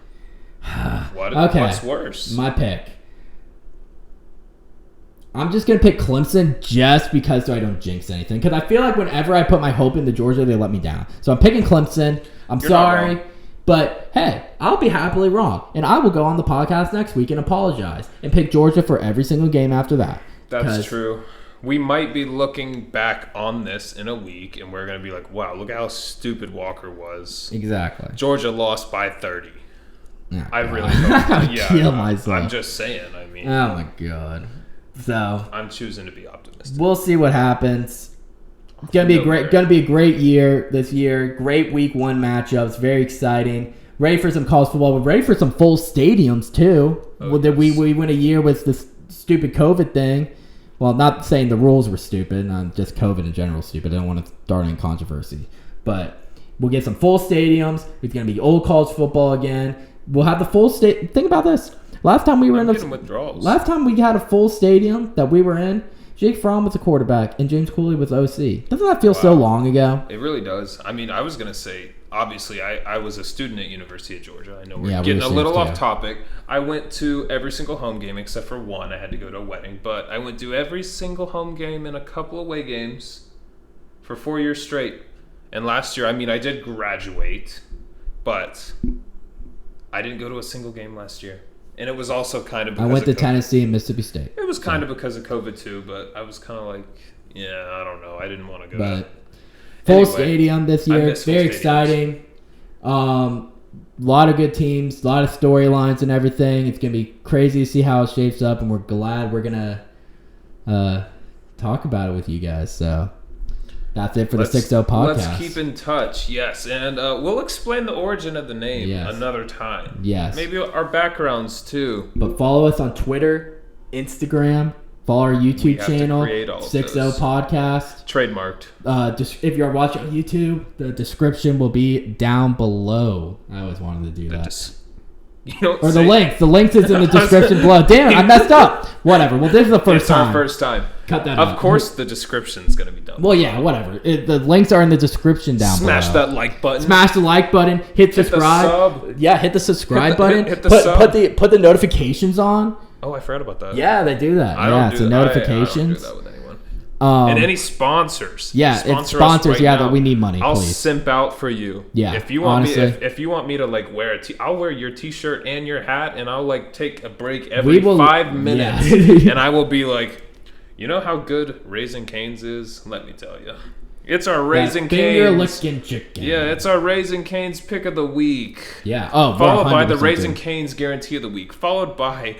What's worse? My pick. I'm just going to pick Clemson just because so I don't jinx anything. Because I feel like whenever I put my hope into Georgia, they let me down. So I'm picking Clemson. You're sorry. But, hey, I'll be happily wrong. And I will go on the podcast next week and apologize. And pick Georgia for every single game after that. That's true. We might be looking back on this in a week, and we're going to be like, wow, look how stupid Walker was. Exactly. Georgia lost by 30. Oh, I really hope. Yeah, kill myself. I'm just saying. I mean. Oh, my God. So I'm choosing to be optimistic. We'll see what happens. It's gonna be a great year this year. Great week 1 matchups. Very exciting. Ready for some college football. We're ready for some full stadiums too. Yes. We went a year with this stupid COVID thing. Well, not saying the rules were stupid. Just COVID in general stupid. I don't want to start any controversy. But we'll get some full stadiums. It's gonna be old college football again. We'll have the full state. Think about this. Last time we were Last time we had a full stadium that we were in, Jake Fromm was the quarterback and James Cooley was OC. Doesn't that feel so long ago? It really does. I mean, I was going to say, obviously, I was a student at University of Georgia. I know we're getting a little off topic. I went to every single home game except for one. I had to go to a wedding. But I went to every single home game and a couple away games for 4 years straight. And last year, I mean, I did graduate, but I didn't go to a single game last year. And it was also kind of because I went to Tennessee and Mississippi State. It was kind of because of COVID too, but I was kind of like, yeah, I don't know. I didn't want to go. But full stadium this year. It's very exciting. A lot of good teams, a lot of storylines and everything. It's going to be crazy to see how it shapes up, and we're glad we're going to talk about it with you guys. So that's it for the 6-0 podcast. Let's keep in touch, yes. And we'll explain the origin of the name another time. Yes. Maybe our backgrounds, too. But follow us on Twitter, Instagram. Follow our YouTube channel, 6-0 Podcast. Trademarked. If you're watching on YouTube, the description will be down below. I always wanted to do that. The link. The link is in the description below. Damn it, I messed up. Whatever. Well, this is the first time. It's our first time. Cut that out. Of course, the description's going to be done. Well, yeah, whatever. The links are in the description down below. Smash that like button. Smash the like button. Hit subscribe. The sub. Yeah, hit the subscribe button. Hit the sub. Put the notifications on. Oh, I forgot about that. Yeah, they do that. It's a notification. I don't do that with anyone. And any sponsors. Yeah, it's sponsors. That we need money. I'll please. Simp out for you. Yeah, if you want me, if you want me to like wear I'll wear your T-shirt and your hat, and I'll like take a break every 5 minutes, and I will be like, you know how good Raising Cane's is? Let me tell you. It's our Raising Cane's. Yeah, it's our Raising Cane's pick of the week. Yeah. Followed by the Raising Cane's guarantee of the week. Followed by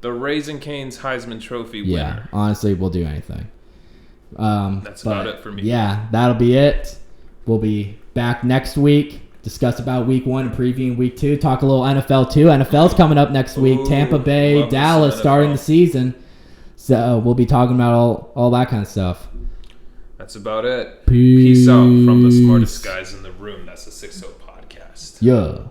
the Raising Cane's Heisman Trophy winner. Yeah, honestly, we'll do anything. That's about it for me. Yeah, that'll be it. We'll be back next week. Discuss about week 1 and previewing week 2. Talk a little NFL too. NFL's coming up next week. Tampa Bay, Dallas starting the season. So we'll be talking about all that kind of stuff. That's about it. Peace out from the smartest guys in the room. That's the 6-0 podcast. Yeah.